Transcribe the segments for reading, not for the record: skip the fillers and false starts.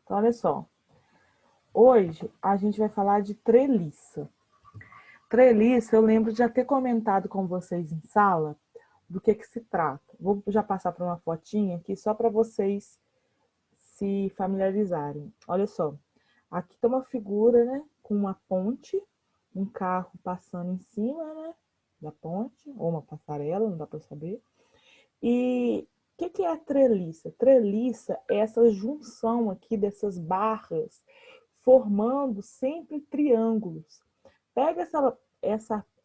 Então, olha só. Hoje a gente vai falar de treliça. Treliça, eu lembro de já ter comentado com vocês em sala do que se trata. Vou já passar para uma fotinha aqui só para vocês se familiarizarem. Olha só. Aqui tem uma figura, né, com uma ponte, um carro passando em cima, né, da ponte, ou uma passarela, não dá para saber. E o que é a treliça? Treliça é essa junção aqui dessas barras, formando sempre triângulos. Pega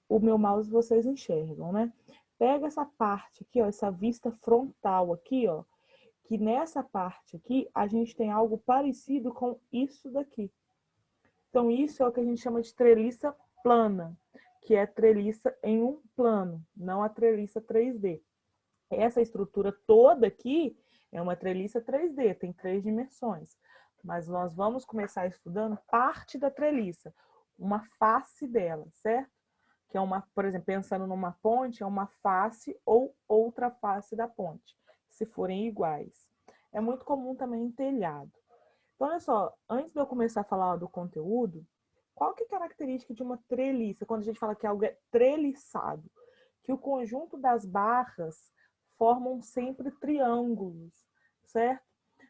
o meu mouse vocês enxergam, né? Pega essa parte aqui, ó, essa vista frontal aqui, ó, que nessa parte aqui a gente tem algo parecido com isso daqui. Então isso é o que a gente chama de treliça plana, que é treliça em um plano, não a treliça 3D. Essa estrutura toda aqui é uma treliça 3D, tem 3 dimensões. Mas nós vamos começar estudando parte da treliça, uma face dela, certo? Que é uma, por exemplo, pensando numa ponte, é uma face ou outra face da ponte, se forem iguais. É muito comum também em telhado. Então, olha só, antes de eu começar a falar do conteúdo, qual que é a característica de uma treliça? Quando a gente fala que algo é treliçado, que o conjunto das barras formam sempre triângulos, certo?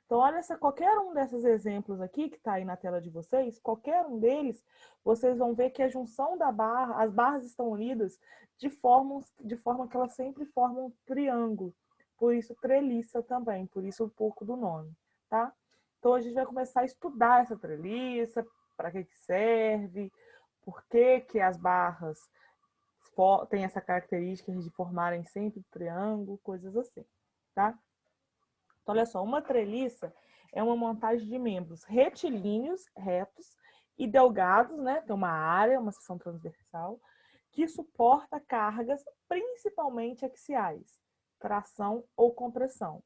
Então, olha só, qualquer um desses exemplos aqui que está aí na tela de vocês, qualquer um deles, vocês vão ver que a junção da barra, as barras estão unidas de forma que elas sempre formam um triângulo. Por isso, treliça também, por isso um pouco do nome, tá? Então, a gente vai começar a estudar essa treliça, para que serve, por que as barras têm essa característica de formarem sempre triângulo, coisas assim, tá? Então, olha só, uma treliça é uma montagem de membros retilíneos, retos e delgados, né? Tem uma área, uma seção transversal, que suporta cargas principalmente axiais, tração ou compressão.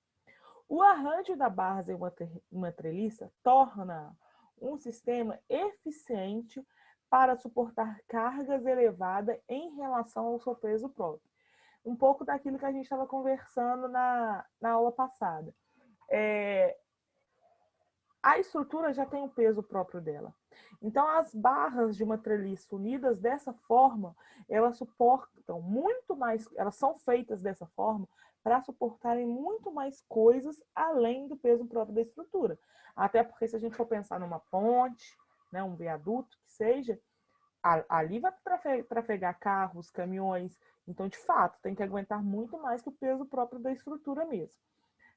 O arranjo da barra em uma treliça torna um sistema eficiente para suportar cargas elevadas em relação ao seu peso próprio. Um pouco daquilo que a gente estava conversando na aula passada. A estrutura já tem o peso próprio dela. Então, as barras de uma treliça unidas dessa forma, elas suportam muito mais, elas são feitas dessa forma para suportarem muito mais coisas além do peso próprio da estrutura. Até porque se a gente for pensar numa ponte, né, um viaduto que seja, ali vai trafegar carros, caminhões. Então, de fato, tem que aguentar muito mais que o peso próprio da estrutura mesmo.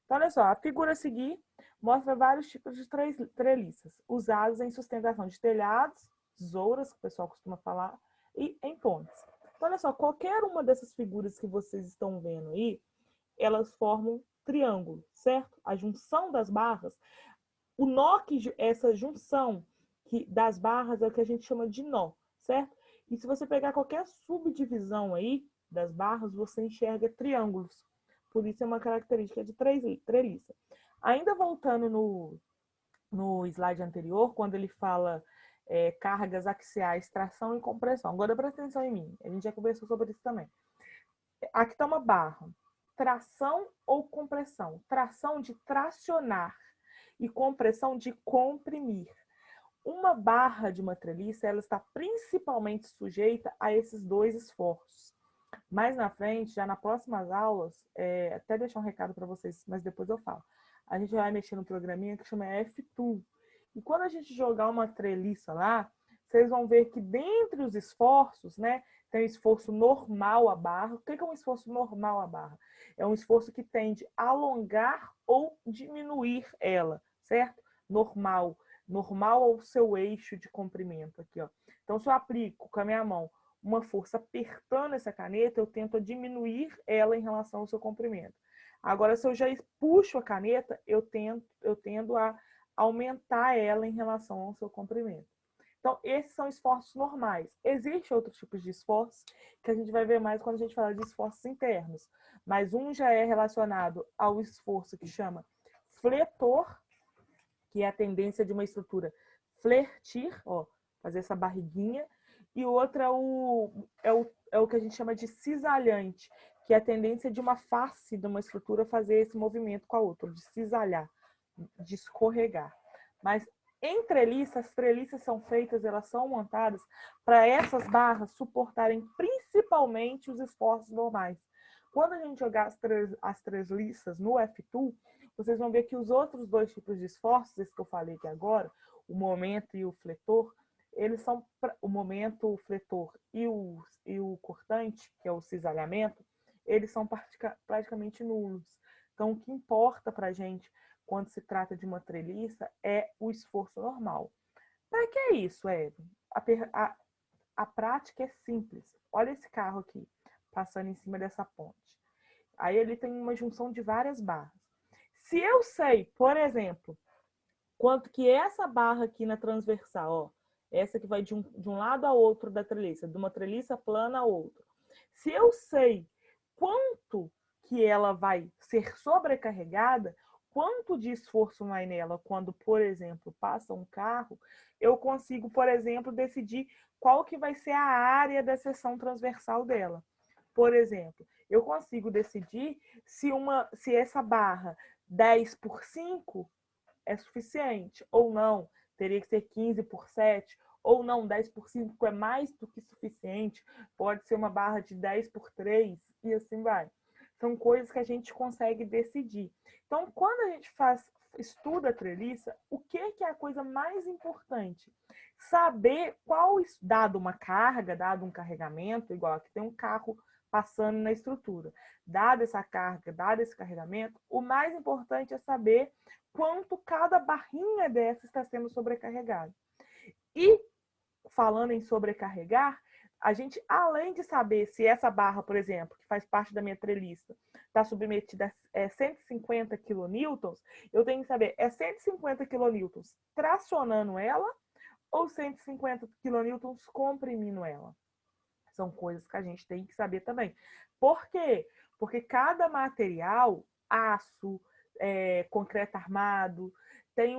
Então, olha só, a figura a seguir mostra vários tipos de treliças, usados em sustentação de telhados, tesouras, que o pessoal costuma falar, e em pontes. Então, olha só, qualquer uma dessas figuras que vocês estão vendo aí, elas formam triângulo, certo? A junção das barras, o nó que essa junção das barras é o que a gente chama de nó, certo? E se você pegar qualquer subdivisão aí das barras, você enxerga triângulos. Por isso é uma característica de treliça. Ainda voltando no slide anterior, quando ele fala cargas axiais, tração e compressão. Agora presta atenção em mim, a gente já conversou sobre isso também. Aqui está uma barra. Tração ou compressão? Tração de tracionar e compressão de comprimir. Uma barra de uma treliça, ela está principalmente sujeita a esses dois esforços. Mais na frente, já nas próximas aulas, até deixar um recado para vocês, mas depois eu falo. A gente vai mexer no programinha que chama F-Tool. E quando a gente jogar uma treliça lá, vocês vão ver que dentre os esforços, né, tem o esforço normal à barra. O que é um esforço normal à barra? É um esforço que tende a alongar ou diminuir ela, certo? Normal. Normal ao seu eixo de comprimento aqui, ó. Então, se eu aplico com a minha mão uma força apertando essa caneta, eu tento diminuir ela em relação ao seu comprimento. Agora, se eu já puxo a caneta, eu tendo a aumentar ela em relação ao seu comprimento. Então, esses são esforços normais. Existem outros tipos de esforços que a gente vai ver mais quando a gente fala de esforços internos. Mas um já é relacionado ao esforço que chama fletor, que é a tendência de uma estrutura flertir, ó, fazer essa barriguinha, e o outro é o que a gente chama de cisalhante, que é a tendência de uma face de uma estrutura fazer esse movimento com a outra, de cisalhar, de escorregar. Mas em treliça, as treliças são feitas, elas são montadas para essas barras suportarem principalmente os esforços normais. Quando a gente jogar as treliças no F2, vocês vão ver que os outros dois tipos de esforços, esse que eu falei aqui agora, o momento e o fletor, eles são o momento, o fletor e o cortante, que é o cisalhamento, eles são praticamente nulos. Então, o que importa para a gente quando se trata de uma treliça é o esforço normal. Para que é isso, Evan? A prática é simples. Olha esse carro aqui, passando em cima dessa ponte. Aí ele tem uma junção de várias barras. Se eu sei, por exemplo, quanto que essa barra aqui na transversal, ó, essa que vai de um lado a outro da treliça, de uma treliça plana a outra. Se eu sei quanto que ela vai ser sobrecarregada, quanto de esforço vai nela quando, por exemplo, passa um carro, eu consigo, por exemplo, decidir qual que vai ser a área da seção transversal dela. Por exemplo, eu consigo decidir se essa barra 10 por 5 é suficiente ou não, teria que ser 15 por 7, ou não, 10 por 5 é mais do que suficiente, pode ser uma barra de 10 por 3 e assim vai. São coisas que a gente consegue decidir. Então, quando a gente estuda a treliça, o que é a coisa mais importante? Saber qual, dado uma carga, dado um carregamento, igual aqui tem um carro passando na estrutura. Dada essa carga, dado esse carregamento, o mais importante é saber quanto cada barrinha dessa está sendo sobrecarregada. E, falando em sobrecarregar, a gente, além de saber se essa barra, por exemplo, que faz parte da minha treliça, está submetida a 150 kilonewtons, eu tenho que saber, é 150 kilonewtons tracionando ela ou 150 kilonewtons comprimindo ela? São coisas que a gente tem que saber também. Por quê? Porque cada material, aço, concreto armado, tem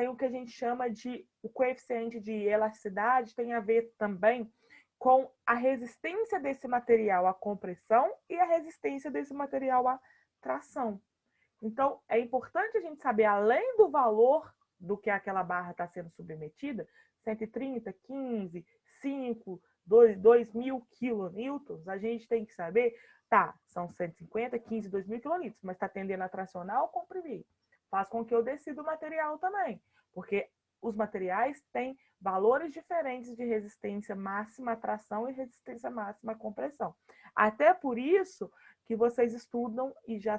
o que a gente chama de o coeficiente de elasticidade, tem a ver também com a resistência desse material à compressão e a resistência desse material à tração. Então, é importante a gente saber, além do valor do que aquela barra está sendo submetida, 130, 15, 5, 2.000 kilonewtons, a gente tem que saber, tá, são 150, 15, 2.000 kilonewtons, mas está tendendo a tracionar ou comprimir. Faz com que eu decida o material também, porque os materiais têm valores diferentes de resistência máxima à tração e resistência máxima à compressão. Até por isso que vocês estudam e já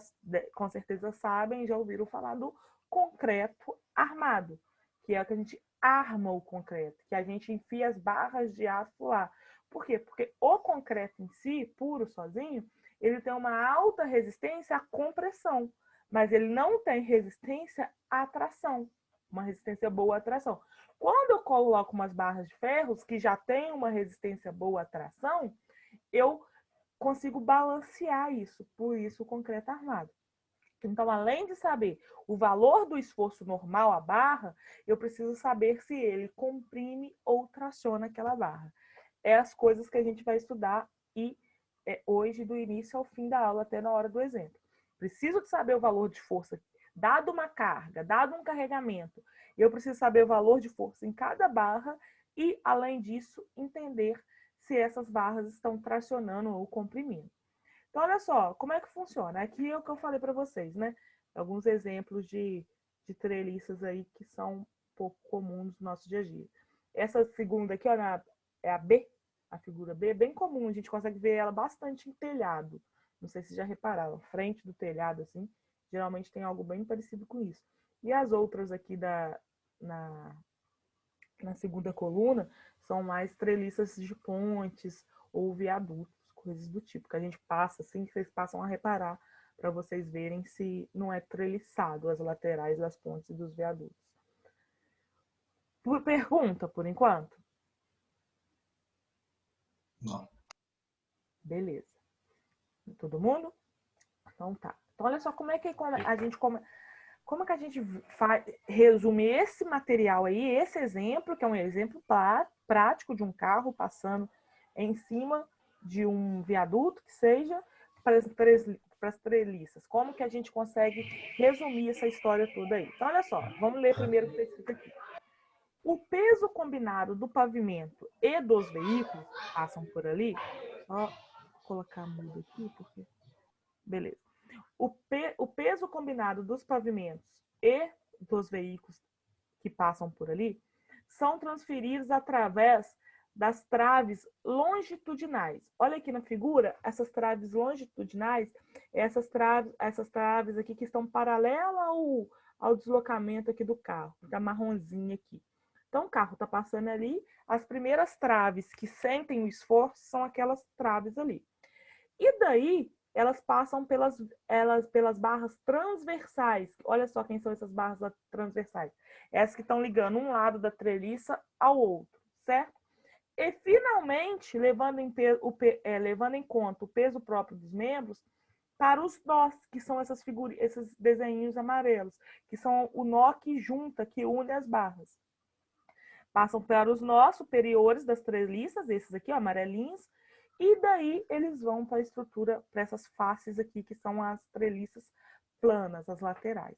com certeza sabem, já ouviram falar do concreto armado, que é o que a gente arma o concreto, que a gente enfia as barras de aço lá. Por quê? Porque o concreto em si, puro, sozinho, ele tem uma alta resistência à compressão, mas ele não tem resistência à tração, uma resistência boa à tração. Quando eu coloco umas barras de ferros que já tem uma resistência boa à tração, eu consigo balancear isso, por isso o concreto armado. Então, além de saber o valor do esforço normal à barra, eu preciso saber se ele comprime ou traciona aquela barra. É as coisas que a gente vai estudar e hoje, do início ao fim da aula, até na hora do exemplo. Preciso de saber o valor de força, dado uma carga, dado um carregamento. Eu preciso saber o valor de força em cada barra e, além disso, entender se essas barras estão tracionando ou comprimindo. Então, olha só, como é que funciona? Aqui é o que eu falei para vocês, né? Alguns exemplos de treliças aí que são um pouco comuns no nosso dia a dia. Essa segunda aqui, ó, é a B, a figura B, é bem comum, a gente consegue ver ela bastante em telhado. Não sei se já repararam, frente do telhado, assim, geralmente tem algo bem parecido com isso. E as outras aqui na segunda coluna são mais treliças de pontes ou viadutos, coisas do tipo, que a gente passa assim, que vocês passam a reparar para vocês verem se não é treliçado as laterais das pontes e dos viadutos. Pergunta, por enquanto? Não. Beleza. Todo mundo? Então tá. Então olha só como é que a gente como é que a gente resume esse material aí, esse exemplo, que é um exemplo prático de um carro passando em cima de um viaduto, que seja, para as treliças? Como que a gente consegue resumir essa história toda aí? Então, olha só, vamos ler primeiro o que está escrito aqui. O peso combinado do pavimento e dos veículos que passam por ali, só colocar mudo aqui, porque... Beleza. O peso combinado dos pavimentos e dos veículos que passam por ali são transferidos através das traves longitudinais. Olha aqui na figura, essas traves longitudinais, essas traves aqui que estão paralelas ao deslocamento aqui do carro, da marronzinha aqui. Então, o carro está passando ali, as primeiras traves que sentem o esforço são aquelas traves ali. E daí, elas passam pelas barras transversais. Olha só quem são essas barras transversais. Essas que estão ligando um lado da treliça ao outro, certo? E, finalmente, levando em conta o peso próprio dos membros, para os nós, que são esses desenhinhos amarelos, que são o nó que junta, que une as barras. Passam para os nós superiores das treliças, esses aqui, ó, amarelinhos, e daí eles vão para a estrutura, para essas faces aqui, que são as treliças planas, as laterais.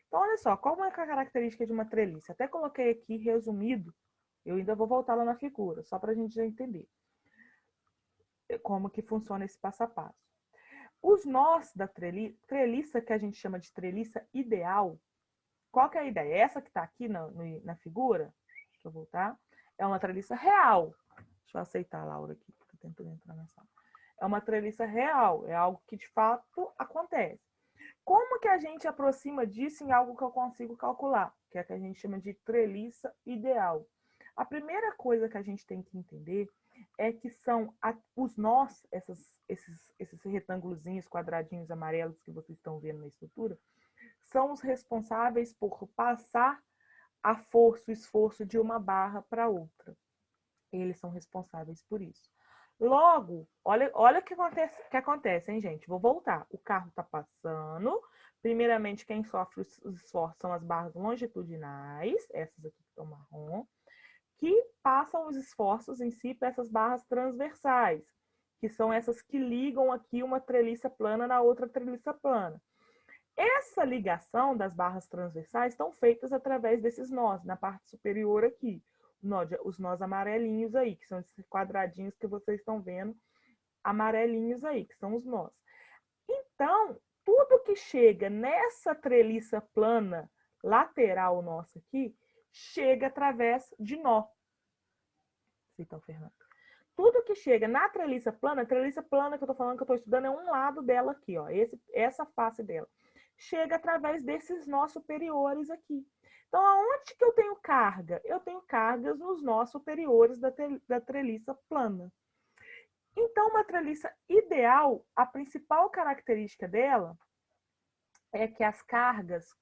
Então, olha só, qual é a característica de uma treliça? Até coloquei aqui resumido, eu ainda vou voltar lá na figura, só para a gente já entender como que funciona esse passo a passo. Os nós da treliça, que a gente chama de treliça ideal, qual que é a ideia? Essa que está aqui na figura, deixa eu voltar, é uma treliça real. Deixa eu aceitar a Laura aqui, que estou tentando entrar na sala. É uma treliça real, é algo que de fato acontece. Como que a gente aproxima disso em algo que eu consigo calcular? Que é que a gente chama de treliça ideal. A primeira coisa que a gente tem que entender é que são os nós, esses retângulozinhos, quadradinhos amarelos que vocês estão vendo na estrutura, são os responsáveis por passar a força, o esforço de uma barra para outra. Eles são responsáveis por isso. Logo, olha o que acontece, hein, gente? Vou voltar. O carro está passando. Primeiramente, quem sofre os esforços são as barras longitudinais, essas aqui que estão marrom, que passam os esforços em si para essas barras transversais, que são essas que ligam aqui uma treliça plana na outra treliça plana. Essa ligação das barras transversais estão feitas através desses nós, na parte superior aqui. Os nós amarelinhos aí, que são esses quadradinhos que vocês estão vendo, amarelinhos aí, que são os nós. Então, tudo que chega nessa treliça plana lateral nossa aqui, chega através de nó. Então, Fernando. Tudo que chega na treliça plana que eu estou falando, que eu estou estudando, é um lado dela aqui, ó, essa face dela. Chega através desses nós superiores aqui. Então, aonde que eu tenho carga? Eu tenho cargas nos nós superiores da treliça plana. Então, uma treliça ideal, a principal característica dela é que as cargas,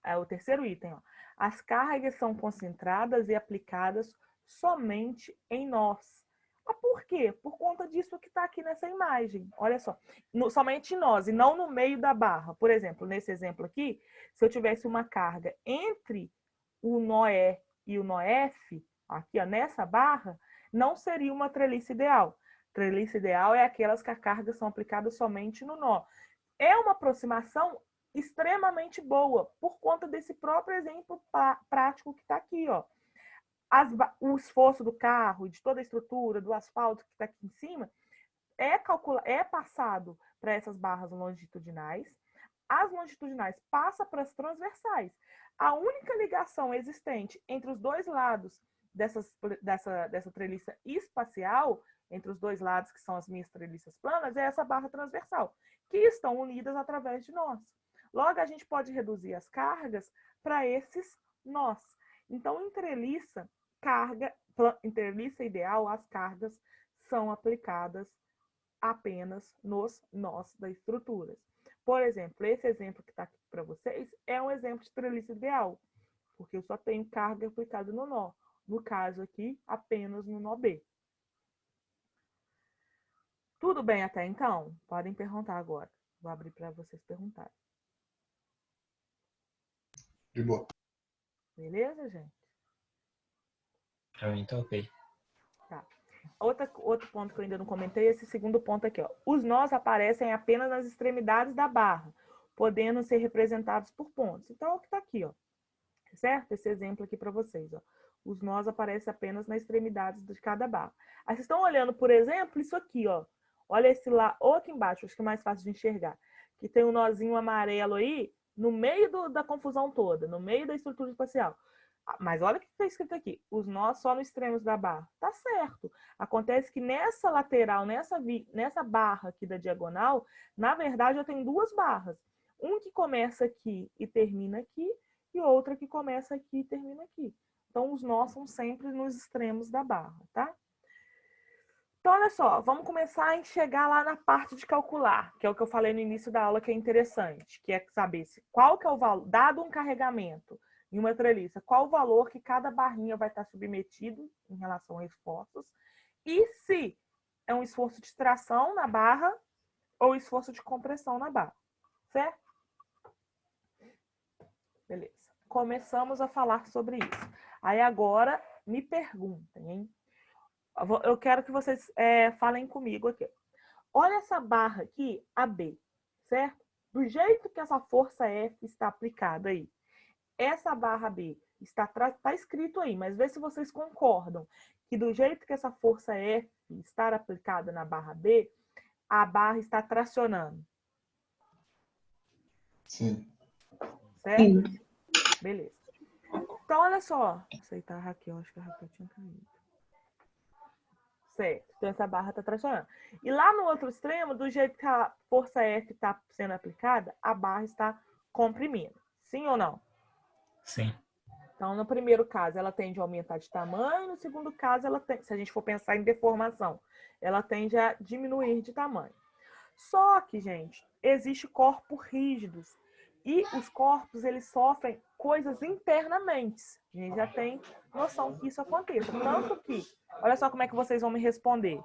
é o terceiro item, ó, as cargas são concentradas e aplicadas somente em nós. Por quê? Por conta disso que está aqui nessa imagem. Olha só, somente nós e não no meio da barra. Por exemplo, nesse exemplo aqui, se eu tivesse uma carga entre o nó E e o nó F, aqui ó, nessa barra, não seria uma treliça ideal. Treliça ideal é aquelas que a carga são aplicadas somente no nó. É uma aproximação extremamente boa, por conta desse próprio exemplo prático que está aqui, ó. O esforço do carro e de toda a estrutura, do asfalto que está aqui em cima, é passado para essas barras longitudinais. As longitudinais passam para as transversais. A única ligação existente entre os dois lados dessa treliça espacial, entre os dois lados, que são as minhas treliças planas, é essa barra transversal, que estão unidas através de nós. Logo, a gente pode reduzir as cargas para esses nós. Então, em treliça ideal, as cargas são aplicadas apenas nos nós das estruturas. Por exemplo, esse exemplo que está aqui para vocês é um exemplo de treliça ideal, porque eu só tenho carga aplicada no nó. No caso aqui, apenas no nó B. Tudo bem até então? Podem perguntar agora. Vou abrir para vocês perguntarem. De boa. Beleza, gente? Pra mim tá ok. Tá. Outro ponto que eu ainda não comentei, esse segundo ponto aqui, ó. Os nós aparecem apenas nas extremidades da barra, podendo ser representados por pontos. Então, é o que está aqui, ó. Certo? Esse exemplo aqui para vocês, ó. Os nós aparecem apenas nas extremidades de cada barra. Aí vocês estão olhando, por exemplo, isso aqui, ó. Olha esse lá, ou aqui embaixo, acho que é mais fácil de enxergar. Que tem um nozinho amarelo aí, no meio da confusão toda, no meio da estrutura espacial. Mas olha o que está escrito aqui. Os nós só nos extremos da barra. Tá certo. Acontece que nessa lateral, nessa barra aqui da diagonal, na verdade eu tenho duas barras. Um que começa aqui e termina aqui, e outra que começa aqui e termina aqui. Então, os nós são sempre nos extremos da barra, tá? Então, olha só, vamos começar a chegar lá na parte de calcular, que é o que eu falei no início da aula, que é interessante, que é saber qual que é o valor, dado um carregamento em uma treliça, qual o valor que cada barrinha vai estar submetido em relação a esforços, e se é um esforço de tração na barra ou esforço de compressão na barra, certo? Beleza. Começamos a falar sobre isso. Aí agora, me perguntem, hein? Eu quero que vocês falem comigo aqui. Olha essa barra aqui, AB, certo? Do jeito que essa força F está aplicada aí. Essa barra B está escrito aí, mas vê se vocês concordam que do jeito que essa força F está aplicada na barra B, a barra está tracionando. Sim. Certo? Sim. Beleza. Então, olha só. Aceitar a Raquel, acho que a Raquel tinha caído. Certo. Então, essa barra está tracionando. E lá no outro extremo, do jeito que a força F está sendo aplicada, a barra está comprimindo. Sim ou não? Sim. Então, no primeiro caso, ela tende a aumentar de tamanho. No segundo caso, se a gente for pensar em deformação, ela tende a diminuir de tamanho. Só que, gente, existem corpos rígidos. E os corpos, eles sofrem coisas internamente. A gente já tem noção que isso aconteça. Tanto que, olha só como é que vocês vão me responder.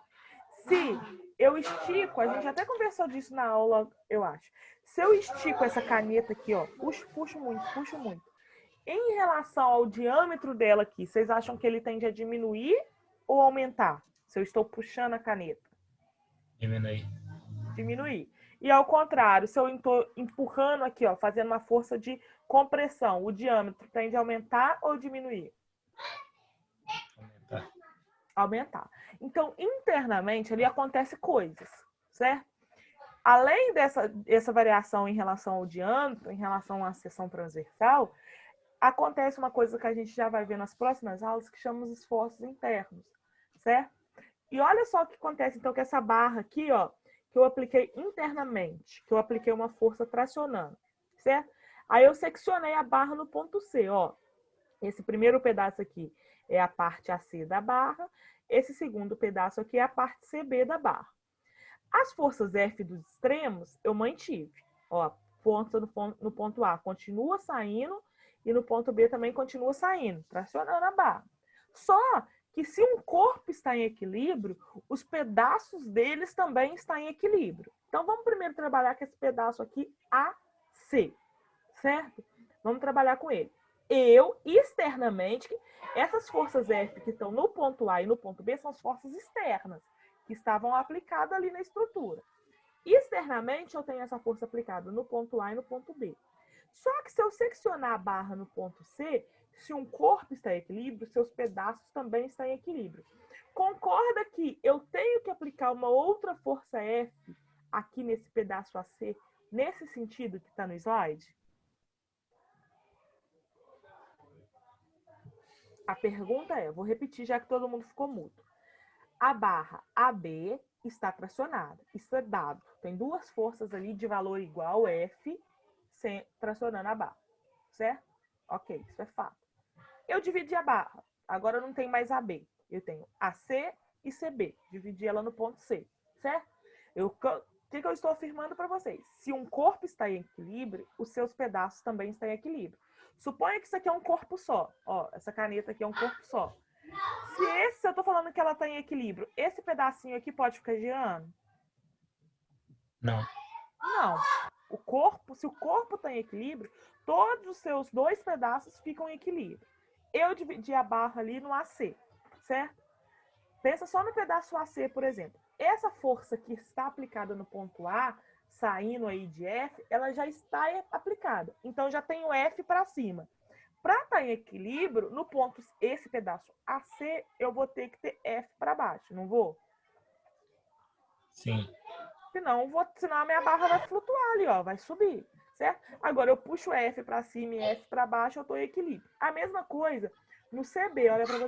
Se eu estico, a gente até conversou disso na aula, eu acho. Se eu estico essa caneta aqui, ó, puxo muito. Em relação ao diâmetro dela aqui, vocês acham que ele tende a diminuir ou aumentar? Se eu estou puxando a caneta? Diminuir. E ao contrário, se eu estou empurrando aqui, ó, fazendo uma força de compressão, o diâmetro tende a aumentar ou diminuir? Aumentar. Então, internamente, ali acontece coisas, certo? Além dessa variação em relação ao diâmetro, em relação à seção transversal, acontece uma coisa que a gente já vai ver nas próximas aulas, que chama os esforços internos, certo? E olha só o que acontece, então, com essa barra aqui, ó, que eu apliquei internamente, que eu apliquei uma força tracionando, certo? Aí eu seccionei a barra no ponto C, ó. Esse primeiro pedaço aqui é a parte AC da barra, esse segundo pedaço aqui é a parte CB da barra. As forças F dos extremos eu mantive, ó, força no ponto A continua saindo e no ponto B também continua saindo, tracionando a barra. Só que se um corpo está em equilíbrio, os pedaços deles também estão em equilíbrio. Então, vamos primeiro trabalhar com esse pedaço aqui, AC, certo? Vamos trabalhar com ele. Eu, externamente, essas forças F que estão no ponto A e no ponto B são as forças externas, que estavam aplicadas ali na estrutura. Externamente, eu tenho essa força aplicada no ponto A e no ponto B. Só que se eu seccionar a barra no ponto C, se um corpo está em equilíbrio, seus pedaços também estão em equilíbrio. Concorda que eu tenho que aplicar uma outra força F aqui nesse pedaço AC, nesse sentido que está no slide? A pergunta é, vou repetir já que todo mundo ficou mudo. A barra AB está tracionada. Isso é dado. Tem duas forças ali de valor igual, F, tracionando a barra. Certo? Ok, isso é fato. Eu dividi a barra. Agora eu não tenho mais AB. Eu tenho AC e CB. Dividi ela no ponto C. Certo? O que eu estou afirmando para vocês? Se um corpo está em equilíbrio, os seus pedaços também estão em equilíbrio. Suponha que isso aqui é um corpo só. Ó, essa caneta aqui é um corpo só. Se eu estou falando que ela está em equilíbrio, esse pedacinho aqui pode ficar girando? Não. Não. Se o corpo está em equilíbrio, todos os seus dois pedaços ficam em equilíbrio. Eu dividi a barra ali no AC, certo? Pensa só no pedaço AC, por exemplo. Essa força que está aplicada no ponto A, saindo aí de F, ela já está aplicada. Então, já tem o F para cima. Para estar em equilíbrio, no ponto, esse pedaço AC, eu vou ter que ter F para baixo, não vou? Sim. Senão a minha barra vai flutuar ali, ó, vai subir, certo? Agora, eu puxo F para cima e F para baixo, eu estou em equilíbrio. A mesma coisa no CB, olha para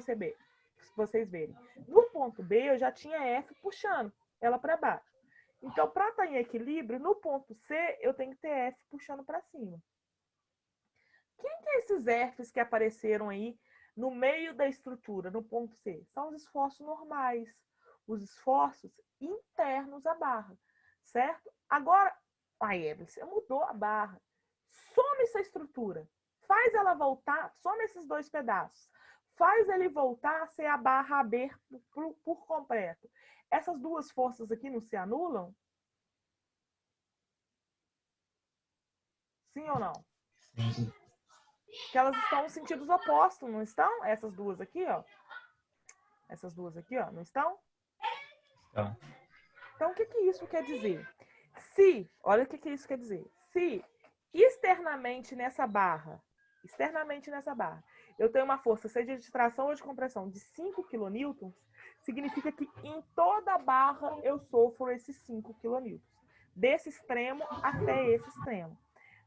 vocês verem. No ponto B, eu já tinha F puxando ela para baixo. Então, para estar em equilíbrio, no ponto C, eu tenho que ter F puxando para cima. Quem que é esses Fs que apareceram aí no meio da estrutura, no ponto C? São os esforços normais, os esforços internos à barra, certo? Agora, Evelyn, você mudou a barra. Some essa estrutura. Faz ela voltar, some esses dois pedaços. Faz ele voltar a ser a barra AB por completo. Essas duas forças aqui não se anulam? Sim ou não? Sim. Que elas estão em sentidos opostos, não estão? Essas duas aqui, ó. Essas duas aqui, ó, não estão? Então, o que isso quer dizer? Olha o que isso quer dizer. Se externamente nessa barra, eu tenho uma força, seja de tração ou de compressão, de 5 kN, significa que em toda a barra eu sofro esses 5 kN. Desse extremo até esse extremo.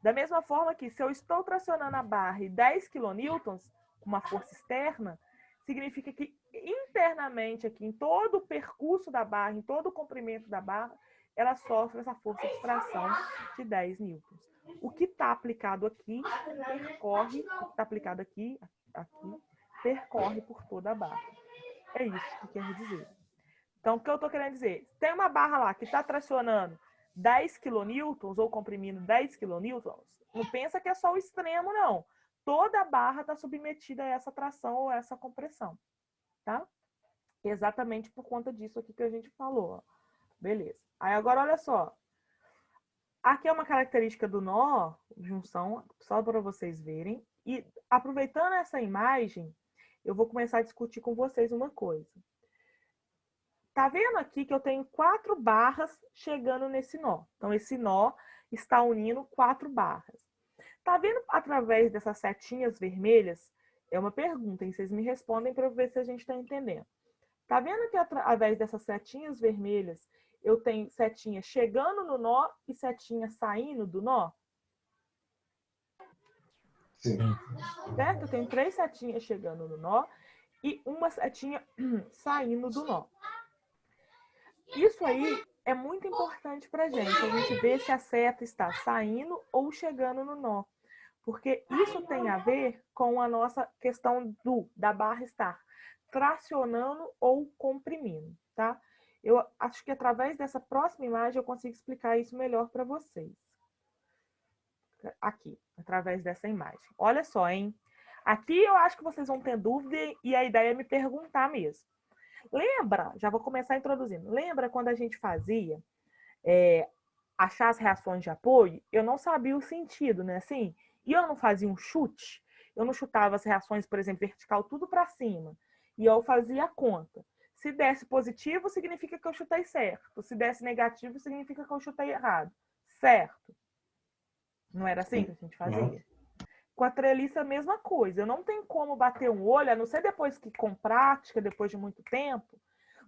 Da mesma forma que se eu estou tracionando a barra em 10 kN, com uma força externa, significa que internamente aqui, em todo o percurso da barra, em todo o comprimento da barra, ela sofre essa força de tração de 10 newtons. O que está aplicado aqui, percorre por toda a barra. É isso que quer dizer. Então, o que eu estou querendo dizer? Tem uma barra lá que está tracionando 10 kN ou comprimindo 10 kN, não pensa que é só o extremo, não. Toda a barra está submetida a essa tração ou a essa compressão. Tá? Exatamente por conta disso aqui que a gente falou. Ó. Beleza. Aí agora, olha só. Aqui é uma característica do nó, junção, só para vocês verem. E aproveitando essa imagem, eu vou começar a discutir com vocês uma coisa. Tá vendo aqui que eu tenho 4 barras chegando nesse nó. Então, esse nó está unindo 4 barras. Tá vendo através dessas setinhas vermelhas? É uma pergunta, hein? Vocês me respondem para eu ver se a gente está entendendo. Tá vendo que através dessas setinhas vermelhas, eu tenho setinha chegando no nó e setinha saindo do nó? Sim. Certo? Eu tenho 3 setinhas chegando no nó e uma setinha saindo do nó. Isso aí é muito importante para a gente ver se a seta está saindo ou chegando no nó. Porque isso tem a ver com a nossa questão da barra estar tracionando ou comprimindo, tá? Eu acho que através dessa próxima imagem eu consigo explicar isso melhor para vocês. Aqui, através dessa imagem. Olha só, hein? Aqui eu acho que vocês vão ter dúvida e a ideia é me perguntar mesmo. Lembra, já vou começar introduzindo, lembra quando a gente fazia achar as reações de apoio? Eu não sabia o sentido, né? Assim, e eu não fazia um chute, eu não chutava as reações, por exemplo, vertical, tudo para cima. E eu fazia a conta. Se desse positivo, significa que eu chutei certo. Se desse negativo, significa que eu chutei errado. Certo? Não era assim que a gente fazia? Com a treliça, a mesma coisa. Eu não tenho como bater um olho, a não ser depois que com prática, depois de muito tempo,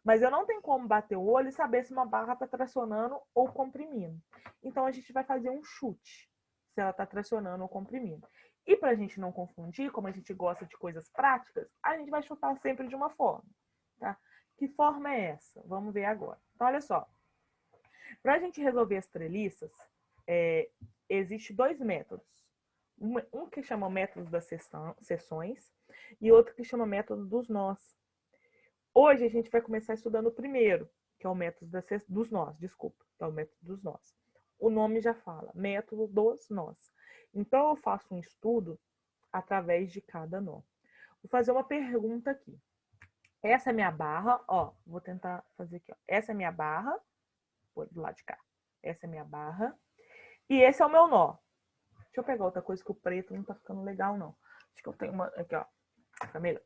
mas eu não tenho como bater o olho e saber se uma barra está tracionando ou comprimindo. Então, a gente vai fazer um chute, se ela está tracionando ou comprimindo. E para a gente não confundir, como a gente gosta de coisas práticas, a gente vai chutar sempre de uma forma. Tá? Que forma é essa? Vamos ver agora. Então, olha só. Para a gente resolver as treliças, existe 2 métodos. Um que chama método das seções e outro que chama método dos nós. Hoje a gente vai começar estudando o primeiro, que é o método dos nós, desculpa, é o método dos nós. O nome já fala, método dos nós. Então eu faço um estudo através de cada nó. Vou fazer uma pergunta aqui. Essa é minha barra, ó, vou tentar fazer aqui, ó. Essa é minha barra, vou do lado de cá. Essa é minha barra e esse é o meu nó. Deixa eu pegar outra coisa que o preto não tá ficando legal, não. Acho que eu tenho uma aqui, ó. Tá melhor.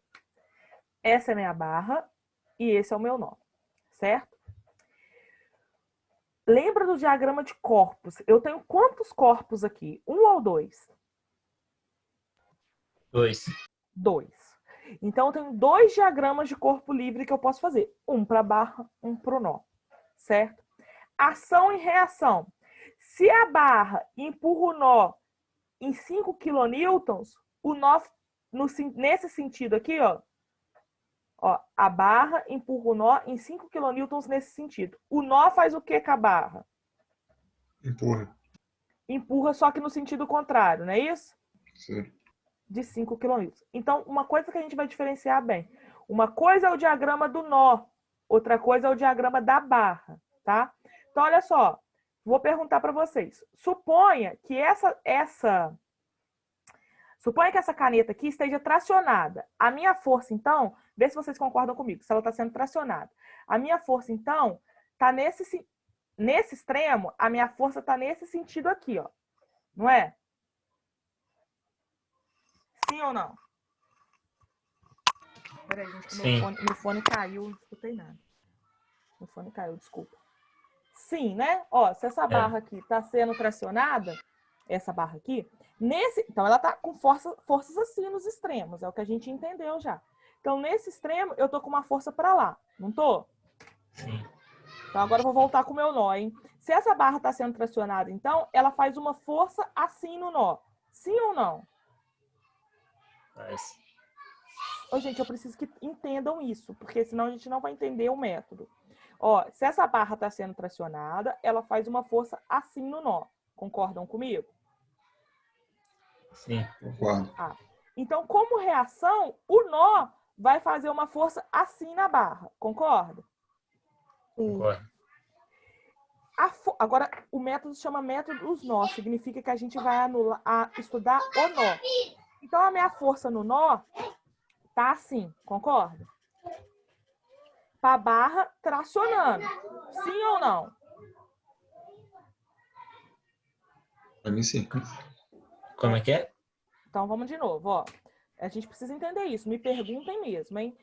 Essa é minha barra e esse é o meu nó, certo? Lembra do diagrama de corpos? Eu tenho quantos corpos aqui? 1 ou 2? 2. 2. Então, eu tenho 2 diagramas de corpo livre que eu posso fazer. Um para a barra, um para o nó, certo? Ação e reação. Se a barra empurra o nó em 5 quilonewtons, o nó, nesse sentido aqui, ó, a barra empurra o nó em 5 quilonewtons nesse sentido. O nó faz o que com a barra? Empurra. Empurra, só que no sentido contrário, não é isso? Sim. De 5 quilonewtons. Então, uma coisa que a gente vai diferenciar bem. Uma coisa é o diagrama do nó, outra coisa é o diagrama da barra, tá? Então, olha só. Vou perguntar para vocês. Suponha que essa caneta aqui esteja tracionada. A minha força, então, vê se vocês concordam comigo, se ela está sendo tracionada. A minha força, então, está nesse extremo, a minha força está nesse sentido aqui, ó. Não é? Sim ou não? Peraí, gente, meu fone caiu, não escutei nada. Meu fone caiu, desculpa. Sim, né? Ó, se essa barra aqui está sendo tracionada, essa barra aqui, então ela está com forças assim nos extremos, é o que a gente entendeu já. Então, nesse extremo, eu tô com uma força para lá, não tô? Sim. Então, agora eu vou voltar com o meu nó, hein? Se essa barra está sendo tracionada, então, ela faz uma força assim no nó. Sim ou não? Faz. Ô, gente, eu preciso que entendam isso, porque senão a gente não vai entender o método. Ó, se essa barra está sendo tracionada, ela faz uma força assim no nó. Concordam comigo? Sim. Concordo. Então, como reação, o nó vai fazer uma força assim na barra. Concorda? Concordo. Agora, o método se chama método dos nós. Significa que a gente vai estudar o nó. Então, a minha força no nó tá assim. Concorda? Para a barra tracionando. Sim ou não? Para mim, sim. Como é que é? Então, vamos de novo. Ó. A gente precisa entender isso. Me perguntem mesmo, hein?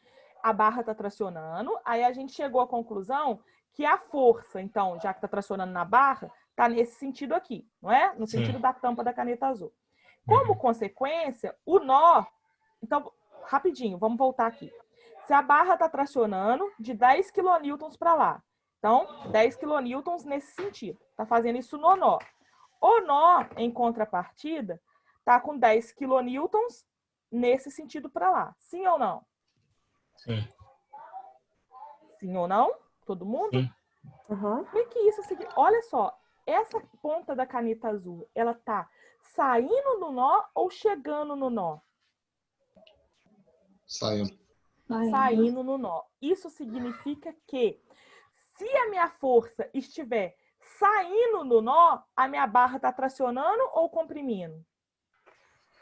A barra está tracionando. Aí a gente chegou à conclusão que a força, então, já que está tracionando na barra, está nesse sentido aqui, não é? No sentido da tampa da caneta azul. Como consequência, o nó... Então, rapidinho, vamos voltar aqui. Se a barra está tracionando de 10 quilonewtons para lá. Então, 10 quilonewtons nesse sentido. Está fazendo isso no nó. O nó, em contrapartida, está com 10 quilonewtons nesse sentido para lá. Sim ou não? Sim. Sim ou não? Todo mundo? Sim. Uhum. Como é que isso significa? Olha só, essa ponta da caneta azul, ela tá saindo no nó ou chegando no nó? Saindo. Saindo no nó. Isso significa que se a minha força estiver saindo no nó, a minha barra está tracionando ou comprimindo?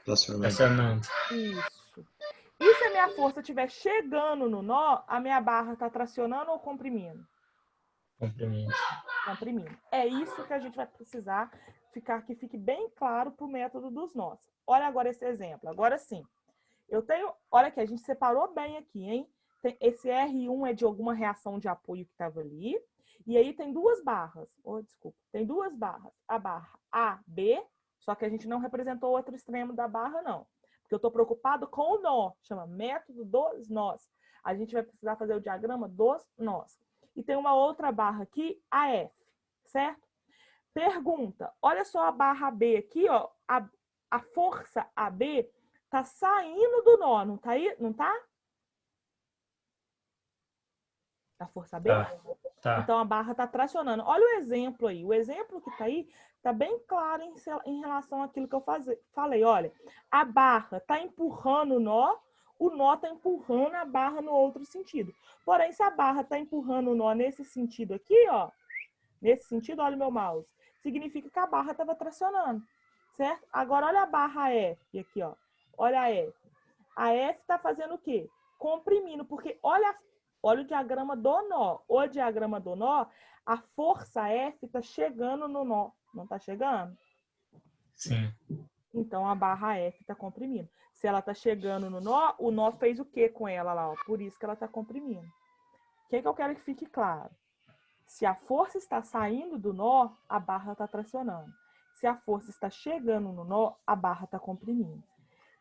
Tracionando. Isso. E se a minha força estiver chegando no nó, a minha barra está tracionando ou comprimindo? Comprimindo. Comprimindo. É isso que a gente vai precisar que fique bem claro para o método dos nós. Olha agora esse exemplo. Agora sim. Eu tenho... Olha aqui, a gente separou bem aqui, hein? Esse R1 é de alguma reação de apoio que estava ali. E aí tem duas barras. Oh, desculpa. Tem duas barras. A barra A, B, só que a gente não representou o outro extremo da barra, não. Porque eu estou preocupado com o nó. Chama método dos nós. A gente vai precisar fazer o diagrama dos nós. E tem uma outra barra aqui, a F, certo? Pergunta, olha só a barra B aqui, ó, a força AB tá saindo do nó, não tá aí? Não tá? A força B? Tá. Então a barra tá tracionando. Olha o exemplo aí. O exemplo que tá aí tá bem claro em relação àquilo que eu falei. Olha, a barra tá empurrando o nó tá empurrando a barra no outro sentido. Porém, se a barra tá empurrando o nó nesse sentido aqui, ó, nesse sentido, olha o meu mouse, significa que a barra estava tracionando, certo? Agora, olha a barra F aqui, ó. Olha a F. A F está fazendo o quê? Comprimindo, porque olha o diagrama do nó. O diagrama do nó, a força F está chegando no nó. Não está chegando? Sim. Então, a barra F está comprimindo. Se ela está chegando no nó, o nó fez o quê com ela lá? Ó? Por isso que ela está comprimindo. que eu quero que fique claro? Se a força está saindo do nó, a barra está tracionando. Se a força está chegando no nó, a barra está comprimindo.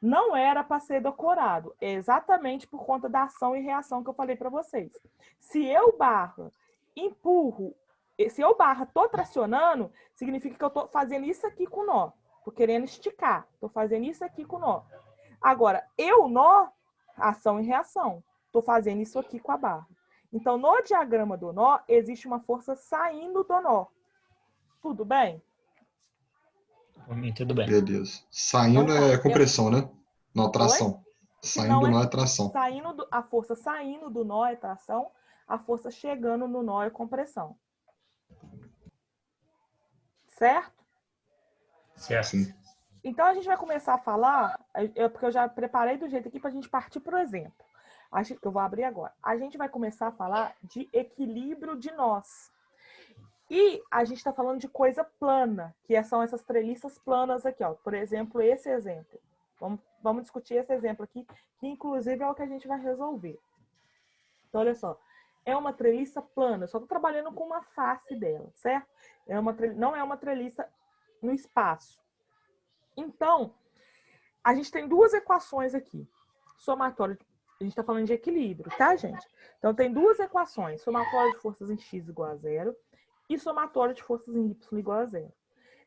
Não era para ser decorado, é exatamente por conta da ação e reação que eu falei para vocês. Se eu barra, empurro, se eu barra, estou tracionando, significa que eu estou fazendo isso aqui com o nó. Estou querendo esticar, estou fazendo isso aqui com o nó. Agora, nó, ação e reação. Estou fazendo isso aqui com a barra. Então, no diagrama do nó, existe uma força saindo do nó. Tudo bem? Por mim, tudo bem. Beleza. Saindo Então, tá. é compressão, né? Não, tração. Se Saindo não não é tração. a força saindo do nó é tração, a força chegando no nó é compressão. Certo? Certo. Sim. Então, a gente vai começar a falar, porque eu já preparei do jeito aqui para a gente partir para o exemplo. Que eu vou abrir agora. A gente vai começar a falar de equilíbrio de nós. E a gente está falando de coisa plana, que são essas treliças planas aqui, ó. Por exemplo, esse exemplo. Vamos discutir esse exemplo aqui, que inclusive é o que a gente vai resolver. Então, olha só. É uma treliça plana, só estou trabalhando com uma face dela, certo? Não é uma treliça no espaço. Então, a gente tem duas equações aqui. Somatório, a gente está falando de equilíbrio, tá, gente? Então, tem duas equações. Somatório de forças em x igual a 0 e somatório de forças em y igual a 0.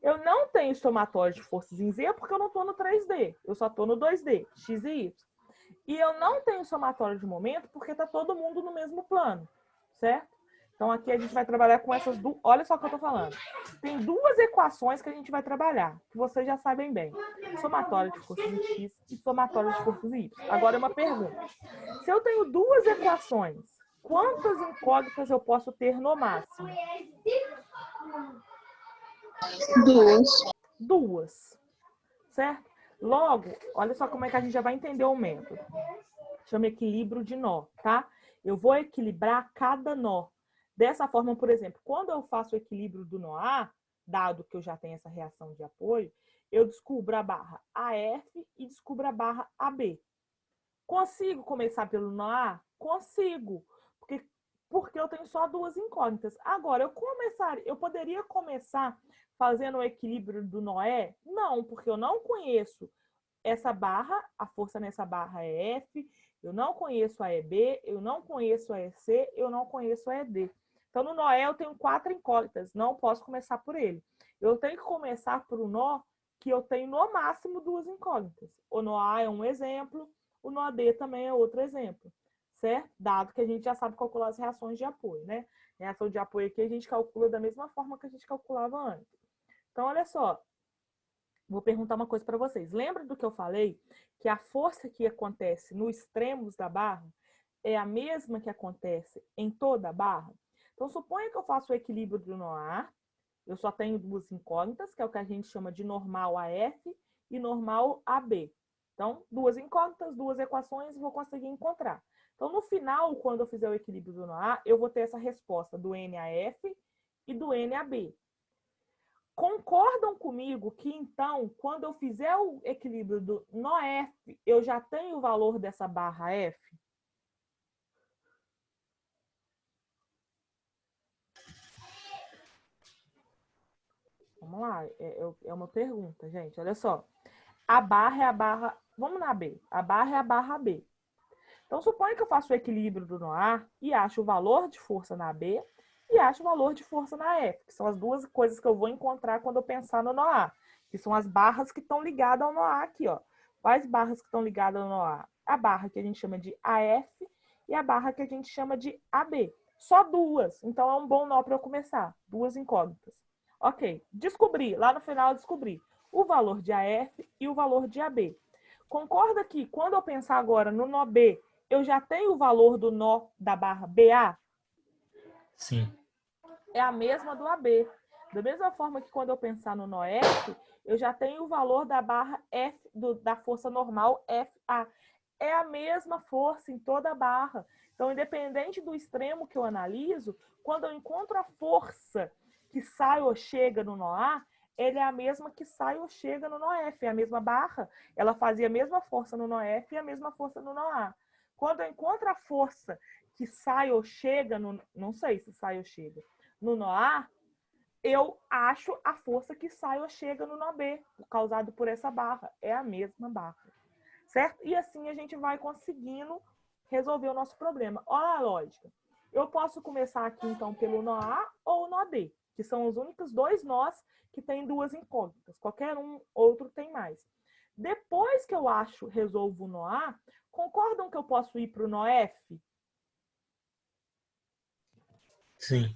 Eu não tenho somatório de forças em z porque eu não estou no 3D. Eu só estou no 2D, x e y. E eu não tenho somatório de momento porque está todo mundo no mesmo plano, certo? Então, aqui a gente vai trabalhar com essas duas. Olha só o que eu estou falando. Tem duas equações que a gente vai trabalhar, que vocês já sabem bem. Somatório de forças em x e somatório de forças em y. Agora, uma pergunta. Se eu tenho duas equações, quantas incógnitas eu posso ter no máximo? Duas. Certo? Logo, olha só como é que a gente já vai entender o método. Chama equilíbrio de nó, tá? Eu vou equilibrar cada nó. Dessa forma, por exemplo, quando eu faço o equilíbrio do nó A, dado que eu já tenho essa reação de apoio, eu descubro a barra AF e descubro a barra AB. Consigo começar pelo nó A? Consigo, porque eu tenho só duas incógnitas. Agora, eu poderia começar fazendo o equilíbrio do nó E? Não, porque eu não conheço essa barra, a força nessa barra é F, eu não conheço a EB, eu não conheço a EC, eu não conheço a ED. Então, no nó E eu tenho 4 incógnitas, não posso começar por ele. Eu tenho que começar por um nó que eu tenho no máximo 2 incógnitas. O nó A é um exemplo, o nó D também é outro exemplo, certo? Dado que a gente já sabe calcular as reações de apoio, né? Reação de apoio aqui a gente calcula da mesma forma que a gente calculava antes. Então, olha só. Vou perguntar uma coisa para vocês. Lembra do que eu falei? Que a força que acontece nos extremos da barra é a mesma que acontece em toda a barra? Então, suponha que eu faço o equilíbrio do nó A. Eu só tenho duas incógnitas, que é o que a gente chama de normal AF e normal AB. Então, duas incógnitas, duas equações, vou conseguir encontrar. Então, no final, quando eu fizer o equilíbrio do nó A, eu vou ter essa resposta do NAF e do NAB. Concordam comigo que, então, quando eu fizer o equilíbrio do nó F, eu já tenho o valor dessa barra F? Vamos lá, é uma pergunta, gente. Olha só. A barra é a barra... Vamos na B. A barra é a barra B. Então, suponha que eu faço o equilíbrio do nó A e acho o valor de força na B e acho o valor de força na F, que são as duas coisas que eu vou encontrar quando eu pensar no nó A, que são as barras que estão ligadas ao nó A aqui, ó. Quais barras que estão ligadas ao nó A? A barra que a gente chama de AF e a barra que a gente chama de AB. Só duas, então é um bom nó para eu começar. Duas incógnitas. Ok, descobri, lá no final eu descobri o valor de AF e o valor de AB. Concorda que quando eu pensar agora no nó B, eu já tenho o valor do nó da barra BA? Sim. É a mesma do AB. Da mesma forma que quando eu pensar no nó F, eu já tenho o valor da barra F, da força normal FA. É a mesma força em toda a barra. Então, independente do extremo que eu analiso, quando eu encontro a força que sai ou chega no nó A, ele é a mesma que sai ou chega no nó F. É a mesma barra. Ela fazia a mesma força no nó F e a mesma força no nó A. Quando eu encontro a força que sai ou chega, não sei se sai ou chega, no nó A, eu acho a força que sai ou chega no nó B, causado por essa barra. É a mesma barra, certo? E assim a gente vai conseguindo resolver o nosso problema. Olha a lógica. Eu posso começar aqui, então, pelo nó A ou o nó D, que são os únicos dois nós que têm duas incógnitas. Qualquer outro tem mais. Depois que eu resolvo o nó A, concordam que eu posso ir para o nó F? Sim.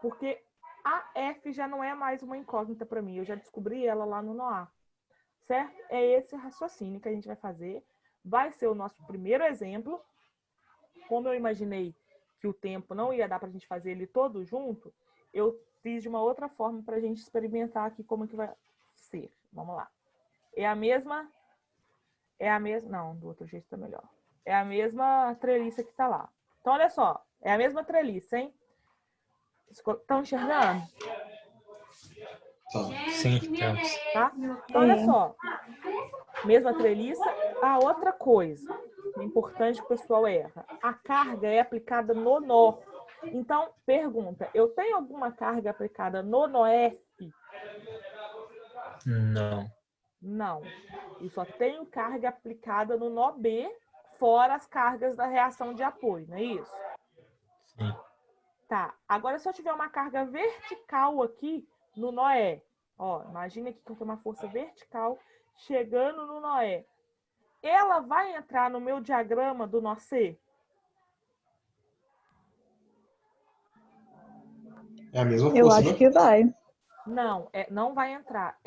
Porque a F já não é mais uma incógnita para mim. Eu já descobri ela lá no nó A. Certo? É esse raciocínio que a gente vai fazer. Vai ser o nosso primeiro exemplo. Como eu imaginei que o tempo não ia dar para a gente fazer ele todo junto, eu fiz de uma outra forma para a gente experimentar aqui como que vai ser. Vamos lá. É a mesma... Não, do outro jeito tá melhor. É a mesma treliça que tá lá. Então, olha só. É a mesma treliça, hein? Estão enxergando? Tá. Sim, temos. Tá? Então, olha só. Mesma treliça. A outra coisa importante que o pessoal erra. A carga é aplicada no nó. Então, pergunta. Eu tenho alguma carga aplicada no nó F? Não. Não. Eu só tenho carga aplicada no nó B, fora as cargas da reação de apoio, não é isso? Sim. Tá. Agora, se eu tiver uma carga vertical aqui no nó E, ó, imagina aqui que eu tenho uma força vertical chegando no nó E. Ela vai entrar no meu diagrama do nó C? É a mesma Eu força, acho né? que vai. Não, não vai entrar.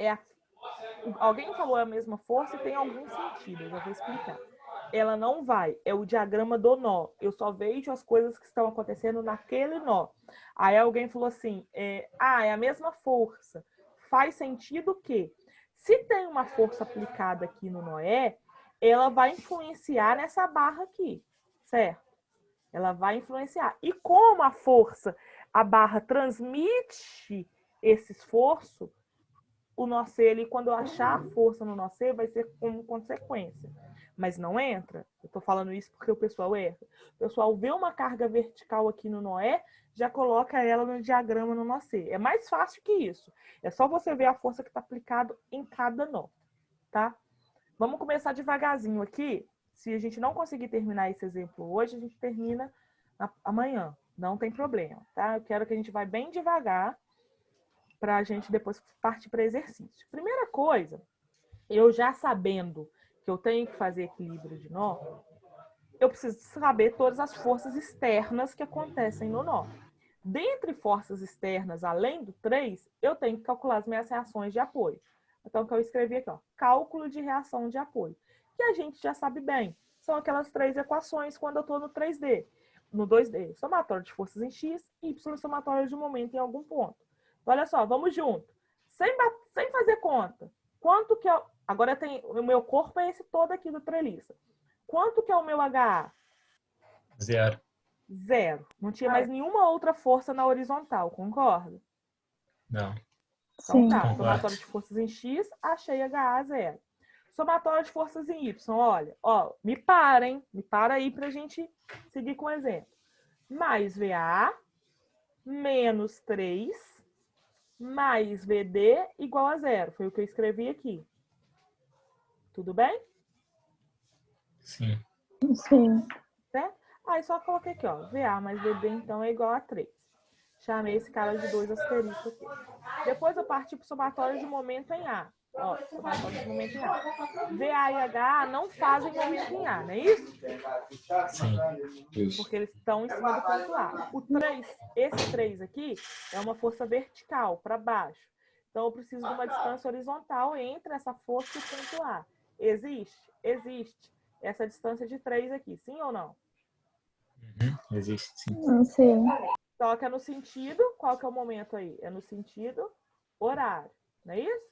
Alguém falou a mesma força e tem algum sentido, eu já vou explicar. Ela não vai, é o diagrama do nó. Eu só vejo as coisas que estão acontecendo naquele nó. Aí alguém falou assim, é a mesma força. Faz sentido que, se tem uma força aplicada aqui no nó E, ela vai influenciar nessa barra aqui, certo? Ela vai influenciar. E como a barra transmite esse esforço, o nó C ali, quando eu achar a força no nó C, vai ser como consequência. Mas não entra. Eu estou falando isso porque o pessoal erra. O pessoal vê uma carga vertical aqui no nó E, já coloca ela no diagrama no nó C. É mais fácil que isso. É só você ver a força que está aplicada em cada nó, tá? Vamos começar devagarzinho aqui. Se a gente não conseguir terminar esse exemplo hoje, a gente termina amanhã. Não tem problema, tá? Eu quero que a gente vá bem devagar para a gente depois partir para exercício. Primeira coisa, eu já sabendo que eu tenho que fazer equilíbrio de nó, eu preciso saber todas as forças externas que acontecem no nó. Dentre forças externas, além do 3, eu tenho que calcular as minhas reações de apoio. Então, o que eu escrevi aqui, ó, cálculo de reação de apoio. Que a gente já sabe bem. São aquelas 3 equações quando eu estou no 3D. No 2D, somatório de forças em X, Y somatório de momento em algum ponto. Então, olha só, vamos junto. Sem fazer conta. Quanto que é... Agora o meu corpo é esse todo aqui do treliça. Quanto que é o meu HA? 0. 0. Não tinha mais nenhuma outra força na horizontal, concorda? Não. Então Sim. tá, Concordo. somatório de forças em X, achei HA 0. Somatório de forças em Y, olha, ó, me para aí pra gente seguir com o exemplo. Mais VA menos 3 mais VD igual a 0. Foi o que eu escrevi aqui. Tudo bem? Sim. Sim. Certo? Aí só coloquei aqui, ó. VA mais VD, então, é igual a 3. Chamei esse cara de 2 asteriscos aqui. Depois eu parti para o somatório de momento em A. Ó, somatório de momento em A. VA e HA não fazem momento em A, não é isso? Sim. Isso. Porque eles estão em cima do ponto A. O 3, esse 3 aqui, é uma força vertical, para baixo. Então, eu preciso de uma distância horizontal entre essa força e o ponto A. Existe? Existe. Essa distância de 3 aqui, sim ou não? Uhum. Existe, sim. Sim. Toca no sentido, qual que é o momento aí? É no sentido horário, não é isso?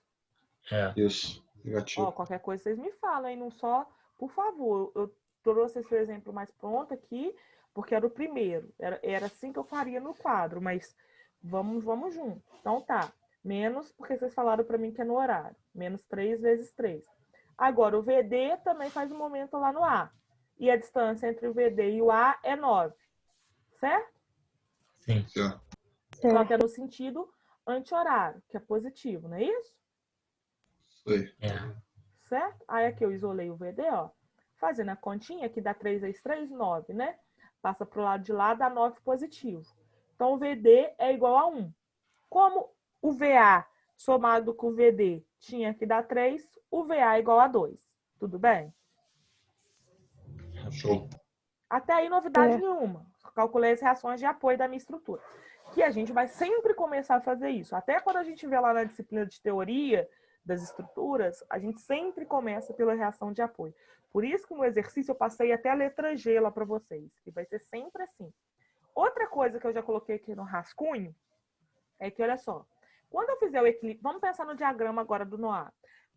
É. Isso. Ó, Negativo. qualquer coisa vocês me falam, hein? Não só, por favor, eu trouxe esse exemplo mais pronto aqui, porque era o primeiro. Era assim que eu faria no quadro, mas vamos junto. Então tá, menos, porque vocês falaram para mim que é no horário. Menos 3 vezes 3. Agora, o VD também faz um momento lá no A. e a distância entre o VD e o A é 9. Certo? Sim. Certo. Só que é no sentido anti-horário, que é positivo, não é isso? Isso aí. É. Certo? Aí aqui eu isolei o VD, ó. Fazendo a continha, que dá 3 vezes 3, 9, né? Passa para o lado de lá, dá 9 positivo. Então, o VD é igual a 1. Como o VA somado com o VD tinha que dar 3, o VA é igual a 2. Tudo bem? Show. Até aí, novidade nenhuma. Calculei as reações de apoio da minha estrutura. Que a gente vai sempre começar a fazer isso. Até quando a gente vê lá na disciplina de teoria das estruturas, a gente sempre começa pela reação de apoio. Por isso que no exercício eu passei até a letra G lá para vocês, que vai ser sempre assim. Outra coisa que eu já coloquei aqui no rascunho é que, olha só, quando eu fizer o equilíbrio, vamos pensar no diagrama agora do NOA.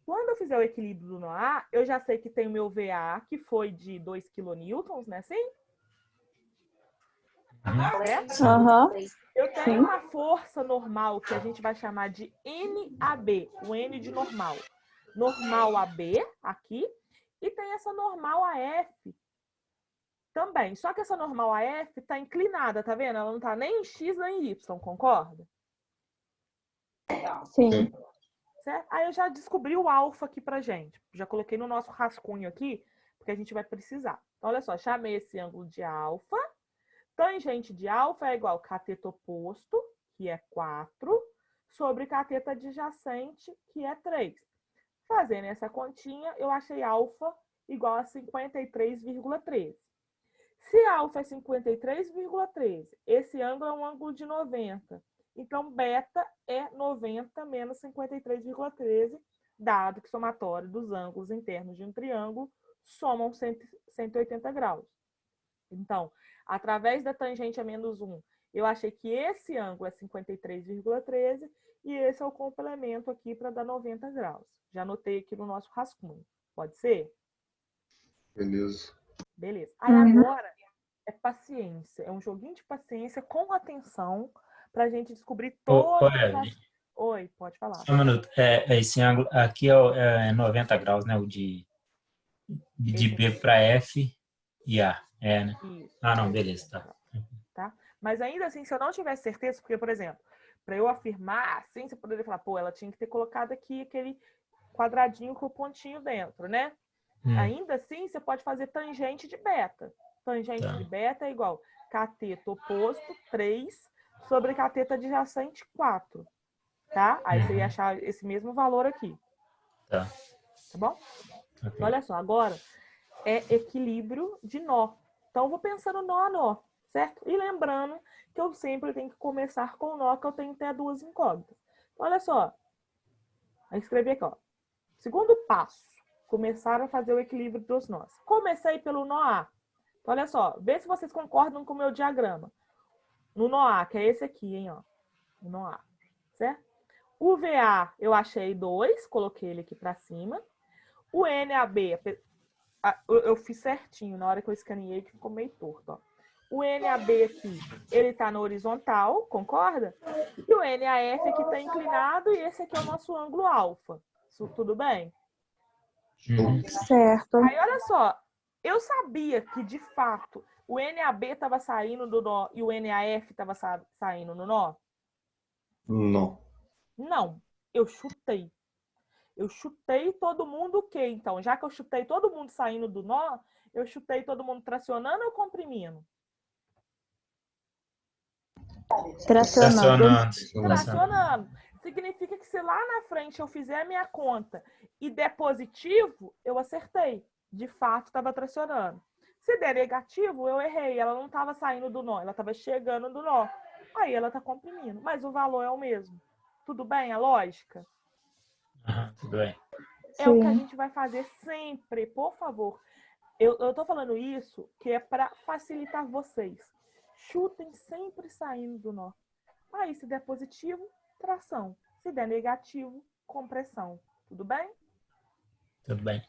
Quando eu fizer o equilíbrio do NOA, eu já sei que tem o meu VA, que foi de 2 kN, né? Sim? Aham. Eu tenho uma força normal que a gente vai chamar de NAB, o N de normal. Normal AB, aqui, e tem essa normal AF também. Só que essa normal AF está inclinada, tá vendo? Ela não está nem em X nem em Y, concorda? Sim. Certo? Aí eu já descobri o alfa aqui pra gente. Já coloquei no nosso rascunho aqui, porque a gente vai precisar. Então, olha só, chamei esse ângulo de alfa. Tangente de alfa é igual a cateto oposto, que é 4, sobre cateto adjacente, que é 3. Fazendo essa continha, eu achei alfa igual a 53,13. Se alfa é 53,13, esse ângulo é um ângulo de 90. Então, beta é 90 menos 53,13, dado que o somatório dos ângulos internos de um triângulo somam 180 graus. Então, através da tangente a menos 1, eu achei que esse ângulo é 53,13 e esse é o complemento aqui para dar 90 graus. Já anotei aqui no nosso rascunho. Pode ser? Beleza. Beleza. Aí agora é paciência. É um joguinho de paciência com atenção para a gente descobrir todas as... Oi, pode falar. Só um minuto. Esse ângulo aqui é 90 graus, né? O de B para F e A. É, né? Isso. Ah, não, beleza. Tá? Mas ainda assim, se eu não tivesse certeza, porque, por exemplo, para eu afirmar assim, você poderia falar, pô, ela tinha que ter colocado aqui aquele quadradinho com o pontinho dentro, né? Ainda assim, você pode fazer tangente de beta. Tangente de beta é igual cateto oposto, 3, sobre cateto adjacente, 4. Tá? Aí você ia achar esse mesmo valor aqui. Tá. Tá bom? Okay. Olha só, agora é equilíbrio de nó. Então, eu vou pensando nó a nó, certo? E lembrando que eu sempre tenho que começar com o nó, que eu tenho até duas incógnitas. Então, olha só. Vou escrever aqui, ó. Segundo passo, começar a fazer o equilíbrio dos nós. Comecei pelo nó A. Então, olha só, vê se vocês concordam com o meu diagrama. No nó A, que é esse aqui, hein, ó. O nó A, certo? O VA, eu achei 2, coloquei ele aqui para cima. O NAB, eu fiz certinho na hora que eu escaneei, que ficou meio torto, ó. O NAB aqui, ele tá na horizontal, concorda? E o NAF aqui tá inclinado e esse aqui é o nosso ângulo alfa. Isso tudo bem? Certo. Aí, olha só, eu sabia que, de fato, o NAB estava saindo do nó e o NAF estava saindo no nó? Não. Não, eu chutei. Eu chutei todo mundo o quê, então? Já que eu chutei todo mundo saindo do nó, eu chutei todo mundo tracionando ou comprimindo? Tracionando. Tracionando. Significa que se lá na frente eu fizer a minha conta e der positivo, eu acertei. De fato, estava tracionando. Se der negativo, eu errei. Ela não estava saindo do nó, ela estava chegando do nó. Aí ela está comprimindo. Mas o valor é o mesmo. Tudo bem? A lógica? Tudo bem. É o que a gente vai fazer sempre, por favor. Eu tô falando isso que é para facilitar vocês. Chutem sempre saindo do nó. Aí, se der positivo, tração. Se der negativo, compressão. Tudo bem? Tudo bem.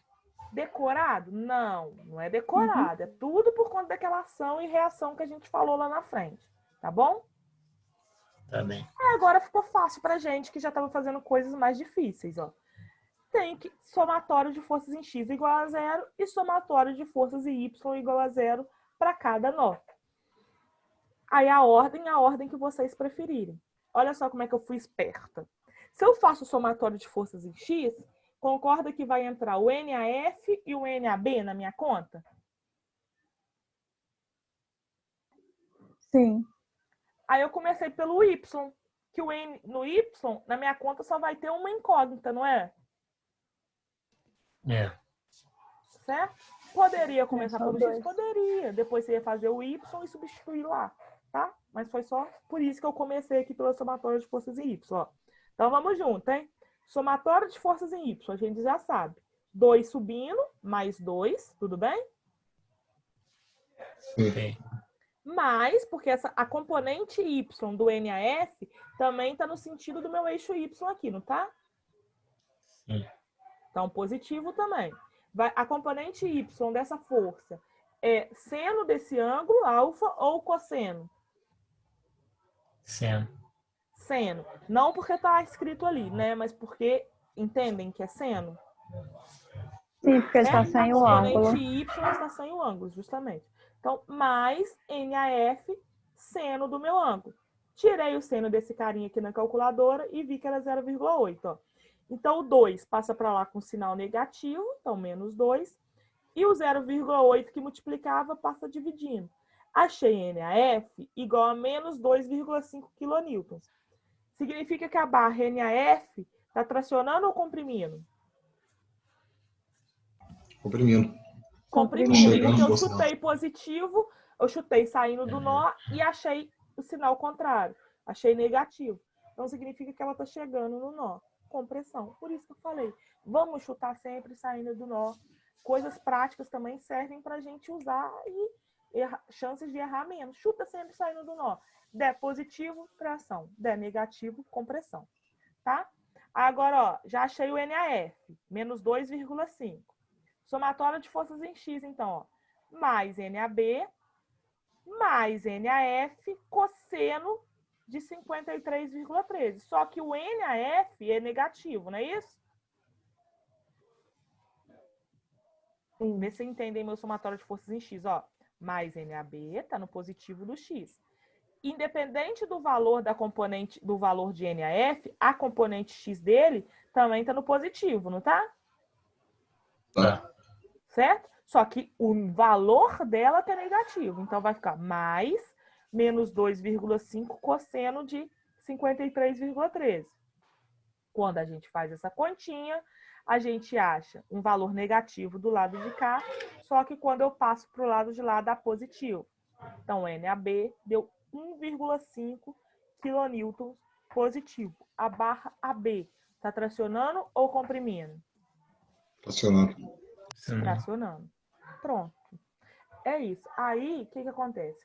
Decorado? Não, não é decorado. É tudo por conta daquela ação e reação que a gente falou lá na frente. Tá bom? Tá bem. Agora ficou fácil pra gente que já estava fazendo coisas mais difíceis, ó. tenho que somatório de forças em x igual a zero e somatório de forças em y igual a zero para cada nó. Aí a ordem que vocês preferirem. Olha só como é que eu fui esperta. Se eu faço somatório de forças em x, concorda que vai entrar o NAF e o NAB na minha conta? Sim. Aí eu comecei pelo y, que no y, na minha conta, só vai ter uma incógnita, não é? É. Certo? Poderia começar só pelo dois. x? Poderia. Depois você ia fazer o y e substituir lá, tá? Mas foi só por isso que eu comecei aqui pela somatória de forças em y, ó. Então vamos junto, hein? Somatória de forças em y, a gente já sabe. 2 subindo, mais 2, tudo bem? Ok. Mas, porque a componente y do NAF também está no sentido do meu eixo y aqui, não tá? Sim. Então, positivo também. A componente y dessa força é seno desse ângulo, alfa, ou cosseno? Seno. Seno. Não porque está escrito ali, né? Mas porque entendem que é seno. Sim, porque está sem o A ângulo. componente y está sem o ângulo, justamente. Então, mais NAF, seno do meu ângulo. Tirei o seno desse carinha aqui na calculadora e vi que era 0,8. Ó. Então, o 2 passa para lá com sinal negativo, então menos 2. E o 0,8 que multiplicava passa dividindo. Achei NAF igual a menos 2,5 kN. Significa que a barra NAF está tracionando ou comprimindo? Comprimindo. Comprimindo, Chegando porque eu força chutei positivo, eu chutei saindo do nó e achei o sinal contrário. Achei negativo. Então, significa que ela está chegando no nó. Compressão. Por isso que eu falei, vamos chutar sempre saindo do nó. Coisas práticas também servem para a gente usar e chances de errar menos. Chuta sempre saindo do nó. Der positivo, tração. Der negativo, compressão. Tá? Agora, ó, já achei o NAF, menos 2,5. Somatória de forças em x, então, ó, mais NAB, mais NAF, cosseno de 53,13. Só que o NAF é negativo, não é isso? Sim. Vê se entendem meu somatório de forças em x, ó. Mais NAB está no positivo do x. Independente do valor da componente, do valor de NAF, a componente x dele também está no positivo, não tá? Tá. Certo? Só que o valor dela está negativo. Então, vai ficar mais menos 2,5 cosseno de 53,13. Quando a gente faz essa continha, a gente acha um valor negativo do lado de cá, só que quando eu passo para o lado de lá, dá positivo. Então, NAB deu 1,5 kN positivo. A barra AB está tracionando ou comprimindo? Tracionando. Tracionando. Pronto. É isso. Aí, o que acontece?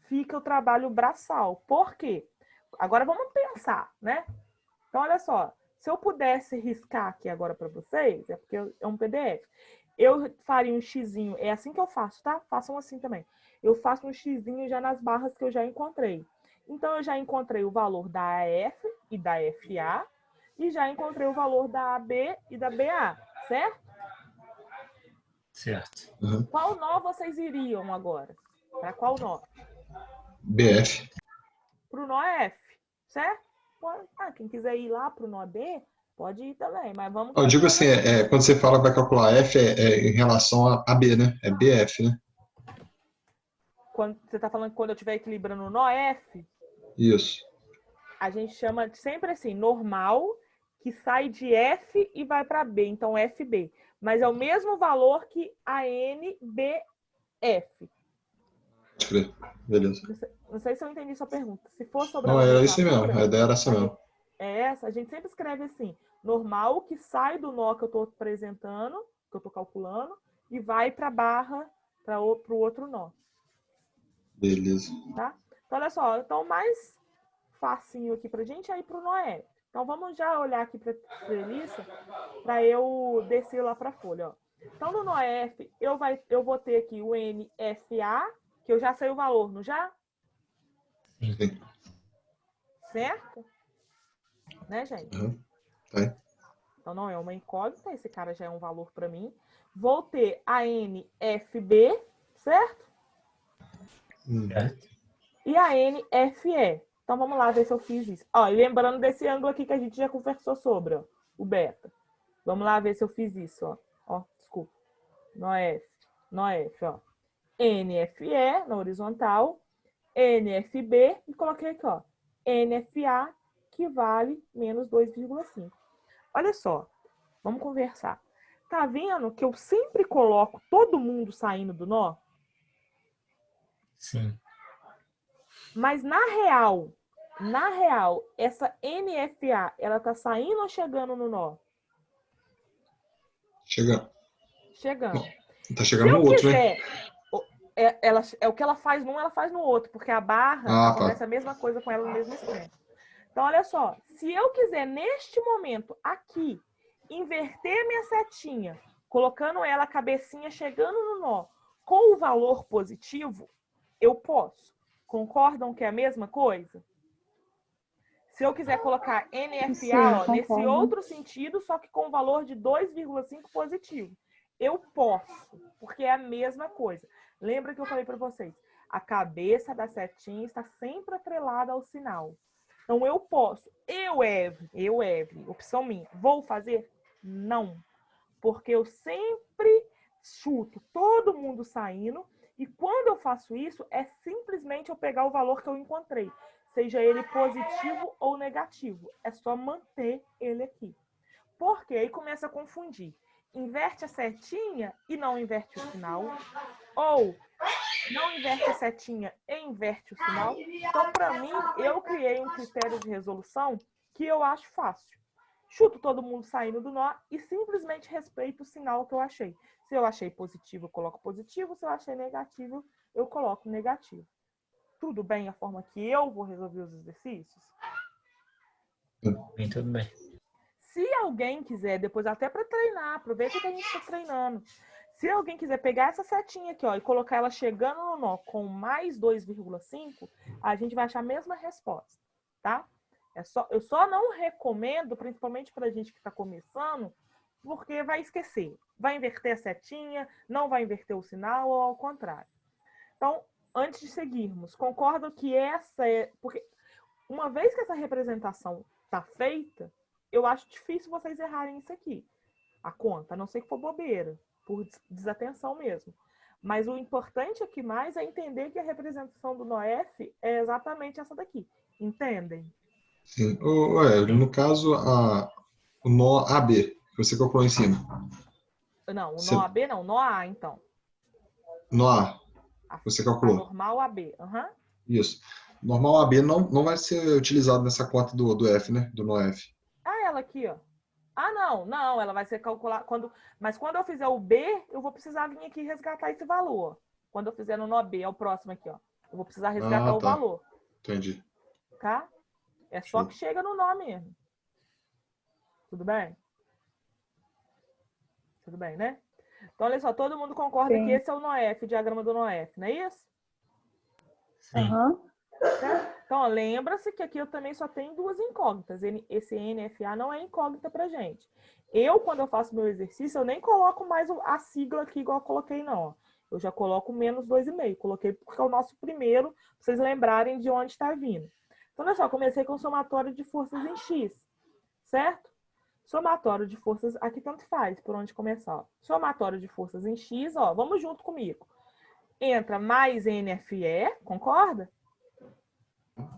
Fica o trabalho braçal. Por quê? Agora vamos pensar, né? Então, olha só. Se eu pudesse riscar aqui agora para vocês, é porque é um PDF. Eu faria um xizinho. É assim que eu faço, tá? Façam assim também. Eu faço um xizinho já nas barras que eu já encontrei. Então, eu já encontrei o valor da AF e da FA e já encontrei o valor da AB e da BA, certo? Certo. Uhum. Qual nó vocês iriam agora? Para qual nó? BF. Para o nó F, certo? Quem quiser ir lá para o nó B, pode ir também, mas vamos... Eu digo assim, quando você fala que vai calcular F, é em relação a B, né? É BF, né? Quando você está falando que quando eu estiver equilibrando o nó F, Isso. a gente chama sempre assim, normal, que sai de F e vai para B, então FB. Mas é o mesmo valor que a NBF. Pode crer. Beleza. Não sei se eu entendi sua pergunta. Se for sobre a Não, era isso nomenclatura, mesmo. A ideia era essa mesmo. é essa. A gente sempre escreve assim, normal, que sai do nó que eu estou apresentando, que eu estou calculando, e vai para a barra, para o outro nó. Beleza. Tá? Então, olha só. Então, mais facinho aqui para a gente é ir para o nó F. Então, vamos já olhar aqui para a treliça para eu descer lá para a folha. Ó. Então, no nó F, eu vou ter aqui o NFA, que eu já sei o valor, não já? Sim. Certo? Né, gente? Uhum. Tá. Então, não é uma incógnita, esse cara já é um valor para mim. Vou ter a NFB, certo? Certo? E a NFE. Então, vamos lá ver se eu fiz isso. Ó, e lembrando desse ângulo aqui que a gente já conversou sobre, ó, o beta. Vamos lá ver se eu fiz isso, ó. Ó, desculpa. No F, ó. NFE na horizontal, NFB e coloquei aqui, ó, NFA, que vale menos 2,5. Olha só, vamos conversar. Tá vendo que eu sempre coloco todo mundo saindo do nó? Sim. Mas na real, essa NFA, ela tá saindo ou chegando no nó? Chega. Chegando. Tá Se chegando no eu outro, né? quiser, o que ela faz num, ela faz no outro, porque a barra Ah, acontece tá. a mesma coisa com ela no mesmo extremo. Então, olha só, se eu quiser neste momento aqui inverter minha setinha, colocando ela a cabecinha chegando no nó com o valor positivo, eu posso. Concordam que é a mesma coisa? Se eu quiser colocar NFA, Sim, ó, nesse concordo. outro sentido, só que com o valor de 2,5 positivo, eu posso, porque é a mesma coisa. Lembra que eu falei para vocês? A cabeça da setinha está sempre atrelada ao sinal. Então, eu posso. Evelyn, opção minha. Vou fazer? Não. Porque eu sempre chuto todo mundo saindo. E quando eu faço isso, é simplesmente eu pegar o valor que eu encontrei. Seja ele positivo ou negativo. É só manter ele aqui. Porque aí começa a confundir. Inverte a setinha e não inverte o sinal. Ou não inverte a setinha e inverte o sinal. Então, para mim, eu criei um critério de resolução que eu acho fácil. Chuto todo mundo saindo do nó e simplesmente respeito o sinal que eu achei. Se eu achei positivo, eu coloco positivo. Se eu achei negativo, eu coloco negativo. Tudo bem a forma que eu vou resolver os exercícios? Bem, tudo bem. Se alguém quiser, depois até para treinar, aproveita que a gente está treinando. Se alguém quiser pegar essa setinha aqui, ó, e colocar ela chegando no nó com mais 2,5, a gente vai achar a mesma resposta, tá? Eu só não recomendo, principalmente para a gente que está começando, porque vai esquecer. Vai inverter a setinha, não vai inverter o sinal ou ao contrário. Então, antes de seguirmos, concordo que essa é... Porque uma vez que essa representação está feita, eu acho difícil vocês errarem isso aqui. A conta, a não ser que for bobeira, por desatenção mesmo. Mas o importante aqui mais é entender que a representação do NOF é exatamente essa daqui. Entendem? Sim. No caso, o nó AB, que você calculou em cima. Não, o Você, nó AB não, o nó A, então. nó A, você A calculou. normal AB. Uhum. Isso. Normal AB não vai ser utilizado nessa conta do F, né? Do nó F. Ah, ela aqui, ó. Ah, não, ela vai ser calculada mas quando eu fizer o B, eu vou precisar vir aqui resgatar esse valor. Quando eu fizer no nó B, é o próximo aqui, ó. Eu vou precisar resgatar Ah, o tá. valor, Entendi. tá? É só Show. que chega no nó mesmo. Tudo bem? Tudo bem, né? Então, olha só, todo mundo concorda Sim. que esse é o NOF, o diagrama do NOF, não é isso? Sim. Aham. Então, lembra-se que aqui eu também só tenho duas incógnitas. Esse NFA não é incógnita pra gente. Quando eu faço meu exercício, eu nem coloco mais a sigla aqui igual eu coloquei, não. Eu já coloco menos 2,5. Coloquei porque é o nosso primeiro, pra vocês lembrarem de onde está vindo. Então, olha só, comecei com somatório de forças em X, certo? Somatório de forças, aqui tanto faz por onde começar. Ó. Somatório de forças em X, ó, vamos junto comigo. Entra mais NFE, concorda?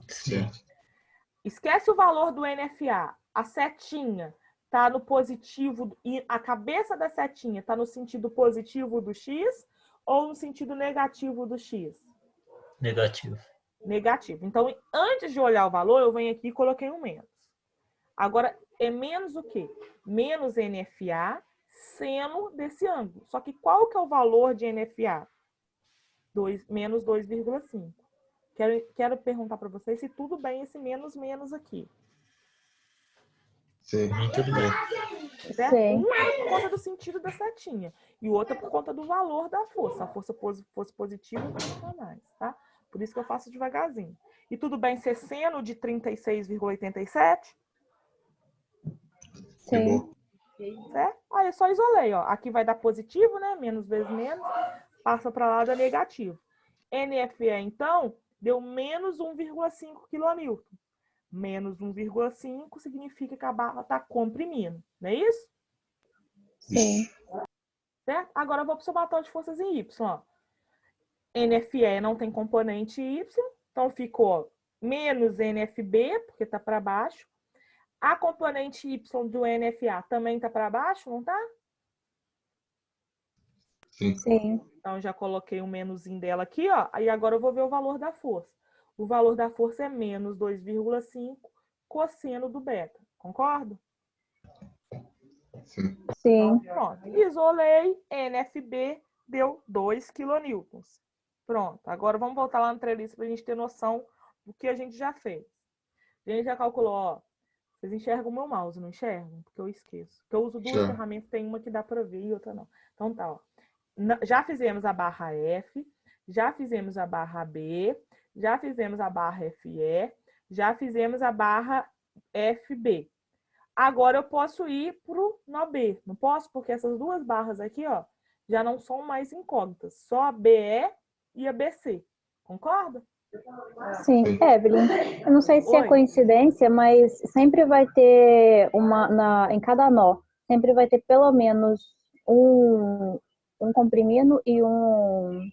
Sim. Certo. Esquece o valor do NFA. A setinha está no positivo e a cabeça da setinha está no sentido positivo do X ou no sentido negativo do X? Negativo. Negativo. Então, antes de olhar o valor, eu venho aqui e coloquei um menos. Agora, é menos o quê? Menos NFA seno desse ângulo. Só que qual que é o valor de NFA? Menos 2,5. Quero perguntar para vocês se tudo bem esse menos aqui. Sim. Bem, tudo bem. Certo? Sim. Um é por conta do sentido da setinha e o outro é por conta do valor da força. Se a força fosse positiva, eu vou colocar mais, tá? Por isso que eu faço devagarzinho. E tudo bem ser seno de 36,87? Sim. Certo? Aí eu só isolei, ó. Aqui vai dar positivo, né? Menos vezes menos. Passa para lá, dá negativo. NFE, então, deu menos 1,5 kN. Menos 1,5 significa que a barra está comprimindo. Não é isso? Sim. Certo? Agora eu vou para o somatório de forças em Y. Ó. NFE não tem componente Y, então ficou menos NFB, porque está para baixo. A componente Y do NFA também está para baixo, não está? Sim. Sim. Então, já coloquei um menuzinho dela aqui, ó. Aí agora eu vou ver o valor da força. O valor da força é menos 2,5 cosseno do beta. Concorda? Sim. Sim. Pronto. Isolei, NFB deu 2 kN. Pronto. Agora vamos voltar lá no treliço para a gente ter noção do que a gente já fez. A gente já calculou, ó. Vocês enxergam o meu mouse, não enxergam? Porque eu esqueço. Porque eu uso duas ferramentas, tem uma que dá para ver e outra não. Então tá, ó. Já fizemos a barra F, já fizemos a barra B, já fizemos a barra FE, já fizemos a barra FB. Agora eu posso ir para o nó B. Não posso, porque essas duas barras aqui, ó, já não são mais incógnitas. Só a BE e a BC. Concorda? Sim. Evelyn, eu não sei se é Oi. coincidência, mas sempre vai ter em cada nó, sempre vai ter pelo menos um comprimindo e um.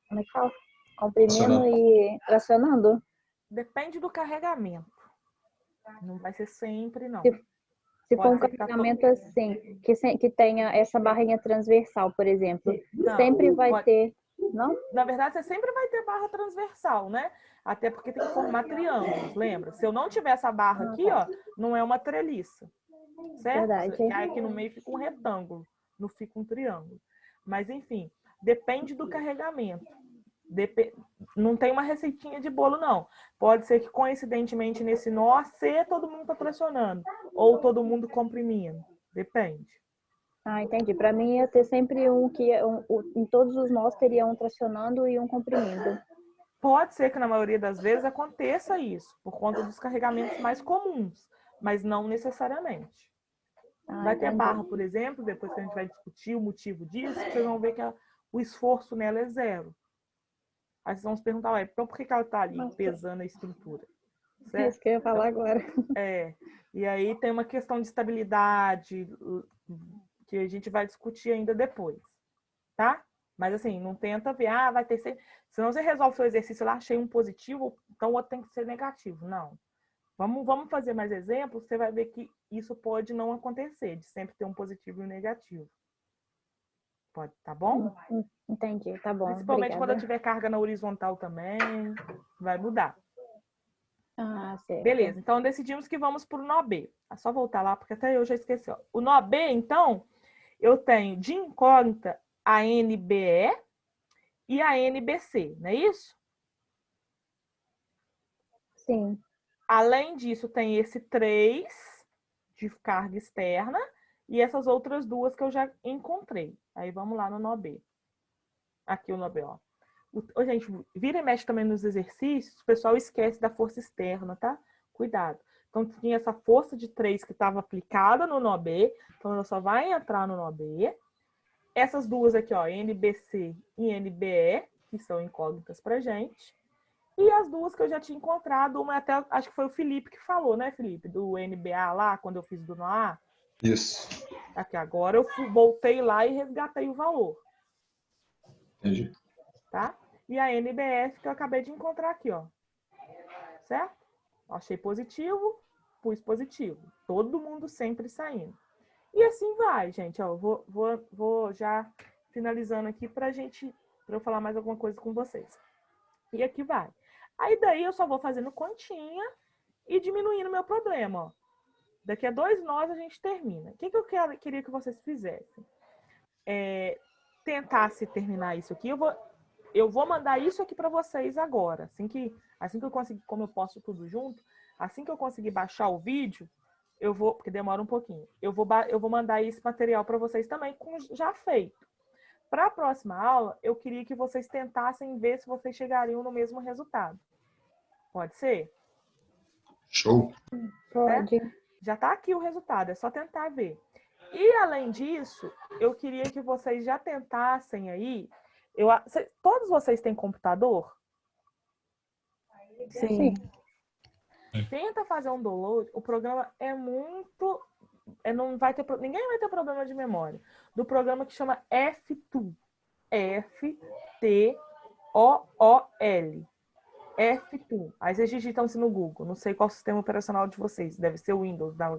Como é que fala? Comprimindo Tracionando. e tracionando? Depende do carregamento. Não vai ser sempre, não. Se for Pode um ser que tá carregamento assim, que tenha essa barrinha transversal, por exemplo, Não, sempre vai pode- ter. Não? Na verdade, você sempre vai ter barra transversal, né? Até porque tem que formar triângulos, lembra? Se eu não tiver essa barra aqui, ó, não é uma treliça, certo? Verdade. E aí aqui no meio fica um retângulo, não fica um triângulo. Mas, enfim, depende do carregamento. Não tem uma receitinha de bolo, não. Pode ser que, coincidentemente, nesse nó, C, todo mundo está pressionando. Ou todo mundo comprimindo. Depende. Ah, entendi. Para mim ia ter sempre em todos os nós teria um tracionando e um comprimindo. Pode ser que, na maioria das vezes, aconteça isso, por conta dos carregamentos mais comuns, mas não necessariamente. Ah, Vai ter entendi. barra, por exemplo, depois que a gente vai discutir o motivo disso, vocês vão ver que o esforço nela é zero. Aí vocês vão se perguntar, ué, então por que ela está ali pesando a estrutura? É Certo? isso que eu ia falar agora. E aí tem uma questão de estabilidade que a gente vai discutir ainda depois, tá? Mas assim, não tenta ver, vai ter sempre... Senão você resolve o seu exercício lá, achei um positivo, então o outro tem que ser negativo. Não. Vamos fazer mais exemplos, você vai ver que isso pode não acontecer, de sempre ter um positivo e um negativo. Pode, tá bom? Entendi, tá bom. Principalmente Obrigada. quando eu tiver carga na horizontal também, vai mudar. Ah, certo. Beleza, então decidimos que vamos para o nó B. É só voltar lá, porque até eu já esqueci. Ó. O nó B, então, eu tenho de incógnita a NBE e a NBC, não é isso? Sim. Além disso, tem esse 3 de carga externa e essas outras duas que eu já encontrei. Aí vamos lá no nó B. Aqui o nó B, ó. Gente, vira e mexe também nos exercícios, o pessoal esquece da força externa, tá? Cuidado. Então, tinha essa força de 3 que estava aplicada no nó B, então ela só vai entrar no nó B. Essas duas aqui, ó, NBC e NBE, que são incógnitas pra gente. E as duas que eu já tinha encontrado, uma até, acho que foi o Felipe que falou, né, Felipe? Do NBA lá, quando eu fiz do nó A. Isso. Aqui, agora eu voltei lá e resgatei o valor. Entendi. Tá? E a NBF que eu acabei de encontrar aqui, ó. Certo? Achei positivo, pus positivo. Todo mundo sempre saindo. E assim vai, gente. Ó, vou já finalizando aqui para eu falar mais alguma coisa com vocês. E aqui vai. Aí daí eu só vou fazendo continha e diminuindo meu problema, ó. Daqui a 2 nós a gente termina. O que eu queria que vocês fizessem? Tentasse terminar isso aqui. Eu vou mandar isso aqui para vocês agora. Assim que eu conseguir, como eu posto tudo junto, assim que eu conseguir baixar o vídeo, porque demora um pouquinho. Eu vou mandar esse material para vocês também, já feito. Para a próxima aula, eu queria que vocês tentassem ver se vocês chegariam no mesmo resultado. Pode ser? Show. Pode. Já está aqui o resultado, é só tentar ver. E, além disso, eu queria que vocês já tentassem aí. Todos vocês têm computador? Sim. Tenta fazer um download. O programa é muito. Não vai ter, ninguém vai ter problema de memória. Do programa que chama F-Tool. F-T-O-O-L. F-Tool. Aí vocês digitam isso no Google. Não sei qual sistema operacional de vocês. Deve ser o Windows, da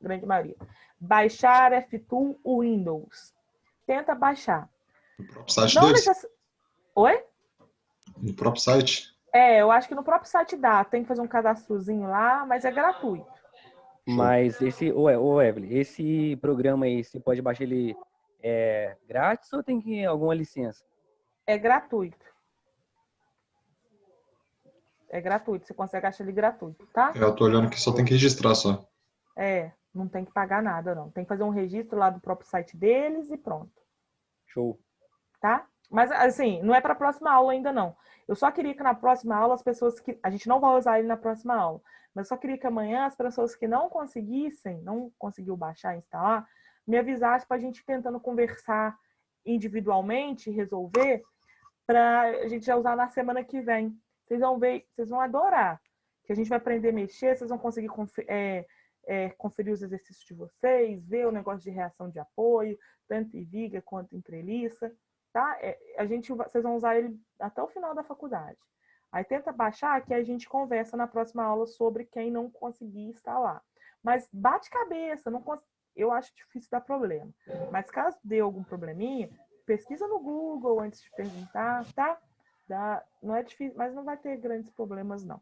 grande maioria. Baixar F-Tool Windows. Tenta baixar. No próprio site Não deles? Oi? No próprio site? Eu acho que no próprio site dá. Tem que fazer um cadastrozinho lá, mas é gratuito. Mas Evelyn, esse programa aí, você pode baixar ele grátis ou tem que alguma licença? É gratuito. É gratuito. Você consegue achar ele gratuito, tá? Eu tô olhando que só tem que registrar só. Não tem que pagar nada, não. Tem que fazer um registro lá do próprio site deles e pronto. Show. Tá? Mas, assim, não é para a próxima aula ainda, não. Eu só queria que na próxima aula as pessoas que... A gente não vai usar ele na próxima aula. Mas eu só queria que amanhã as pessoas que não conseguiu baixar e instalar, me avisassem para a gente ir tentando conversar individualmente, resolver, para a gente já usar na semana que vem. Vocês vão ver, vocês vão adorar. Que a gente vai aprender a mexer, vocês vão conseguir conferir os exercícios de vocês, ver o negócio de reação de apoio, tanto em viga quanto em treliça, tá? Vocês vão usar ele até o final da faculdade. Aí tenta baixar que a gente conversa na próxima aula sobre quem não conseguir instalar. Mas bate cabeça, eu acho difícil dar problema. Mas caso dê algum probleminha, pesquisa no Google antes de perguntar, tá? Não é difícil, mas não vai ter grandes problemas, não.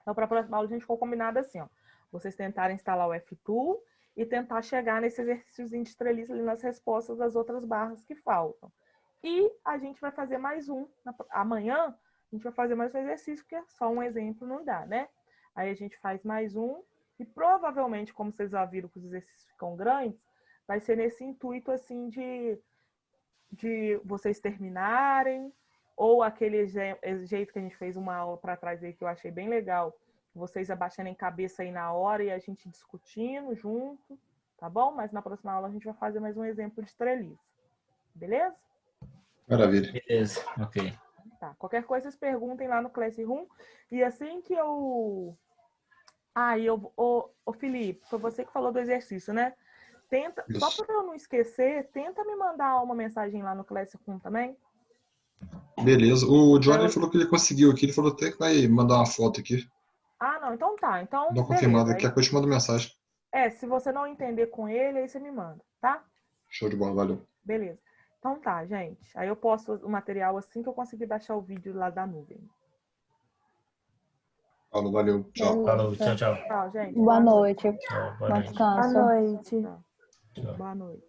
Então, para a próxima aula, a gente ficou combinado assim, ó. Vocês tentarem instalar o F-Tool e tentar chegar nesse exercíciozinho de treliça ali nas respostas das outras barras que faltam. E a gente vai fazer mais um. Amanhã, a gente vai fazer mais um exercício, porque só um exemplo não dá, né? Aí a gente faz mais um. E provavelmente, como vocês já viram que os exercícios ficam grandes, vai ser nesse intuito, assim, de vocês terminarem, ou aquele jeito que a gente fez uma aula para trás aí, que eu achei bem legal, vocês abaixarem cabeça aí na hora e a gente discutindo junto, tá bom? Mas na próxima aula a gente vai fazer mais um exemplo de treliça. Beleza? Maravilha. Beleza, ok. Tá. Qualquer coisa, vocês perguntem lá no Classroom. E assim que eu... Ô, Felipe, foi você que falou do exercício, né? Tenta, Isso. só para eu não esquecer, tenta me mandar uma mensagem lá no Classroom também. Beleza. O Johnny falou que ele conseguiu aqui. Ele falou até que vai mandar uma foto aqui. Não, então tá. Então, Dá uma confirmada. beleza. Daqui a pouco eu te mando mensagem. Se você não entender com ele, aí você me manda, tá? Show de bola. Valeu. Beleza. Então tá, gente. Aí eu posto o material assim que eu conseguir baixar o vídeo lá da nuvem. Falou, valeu. Tchau. Falou, tchau, tchau. Tchau, gente. Boa noite. Tchau, boa Bom noite. descanso. Boa noite. Boa noite.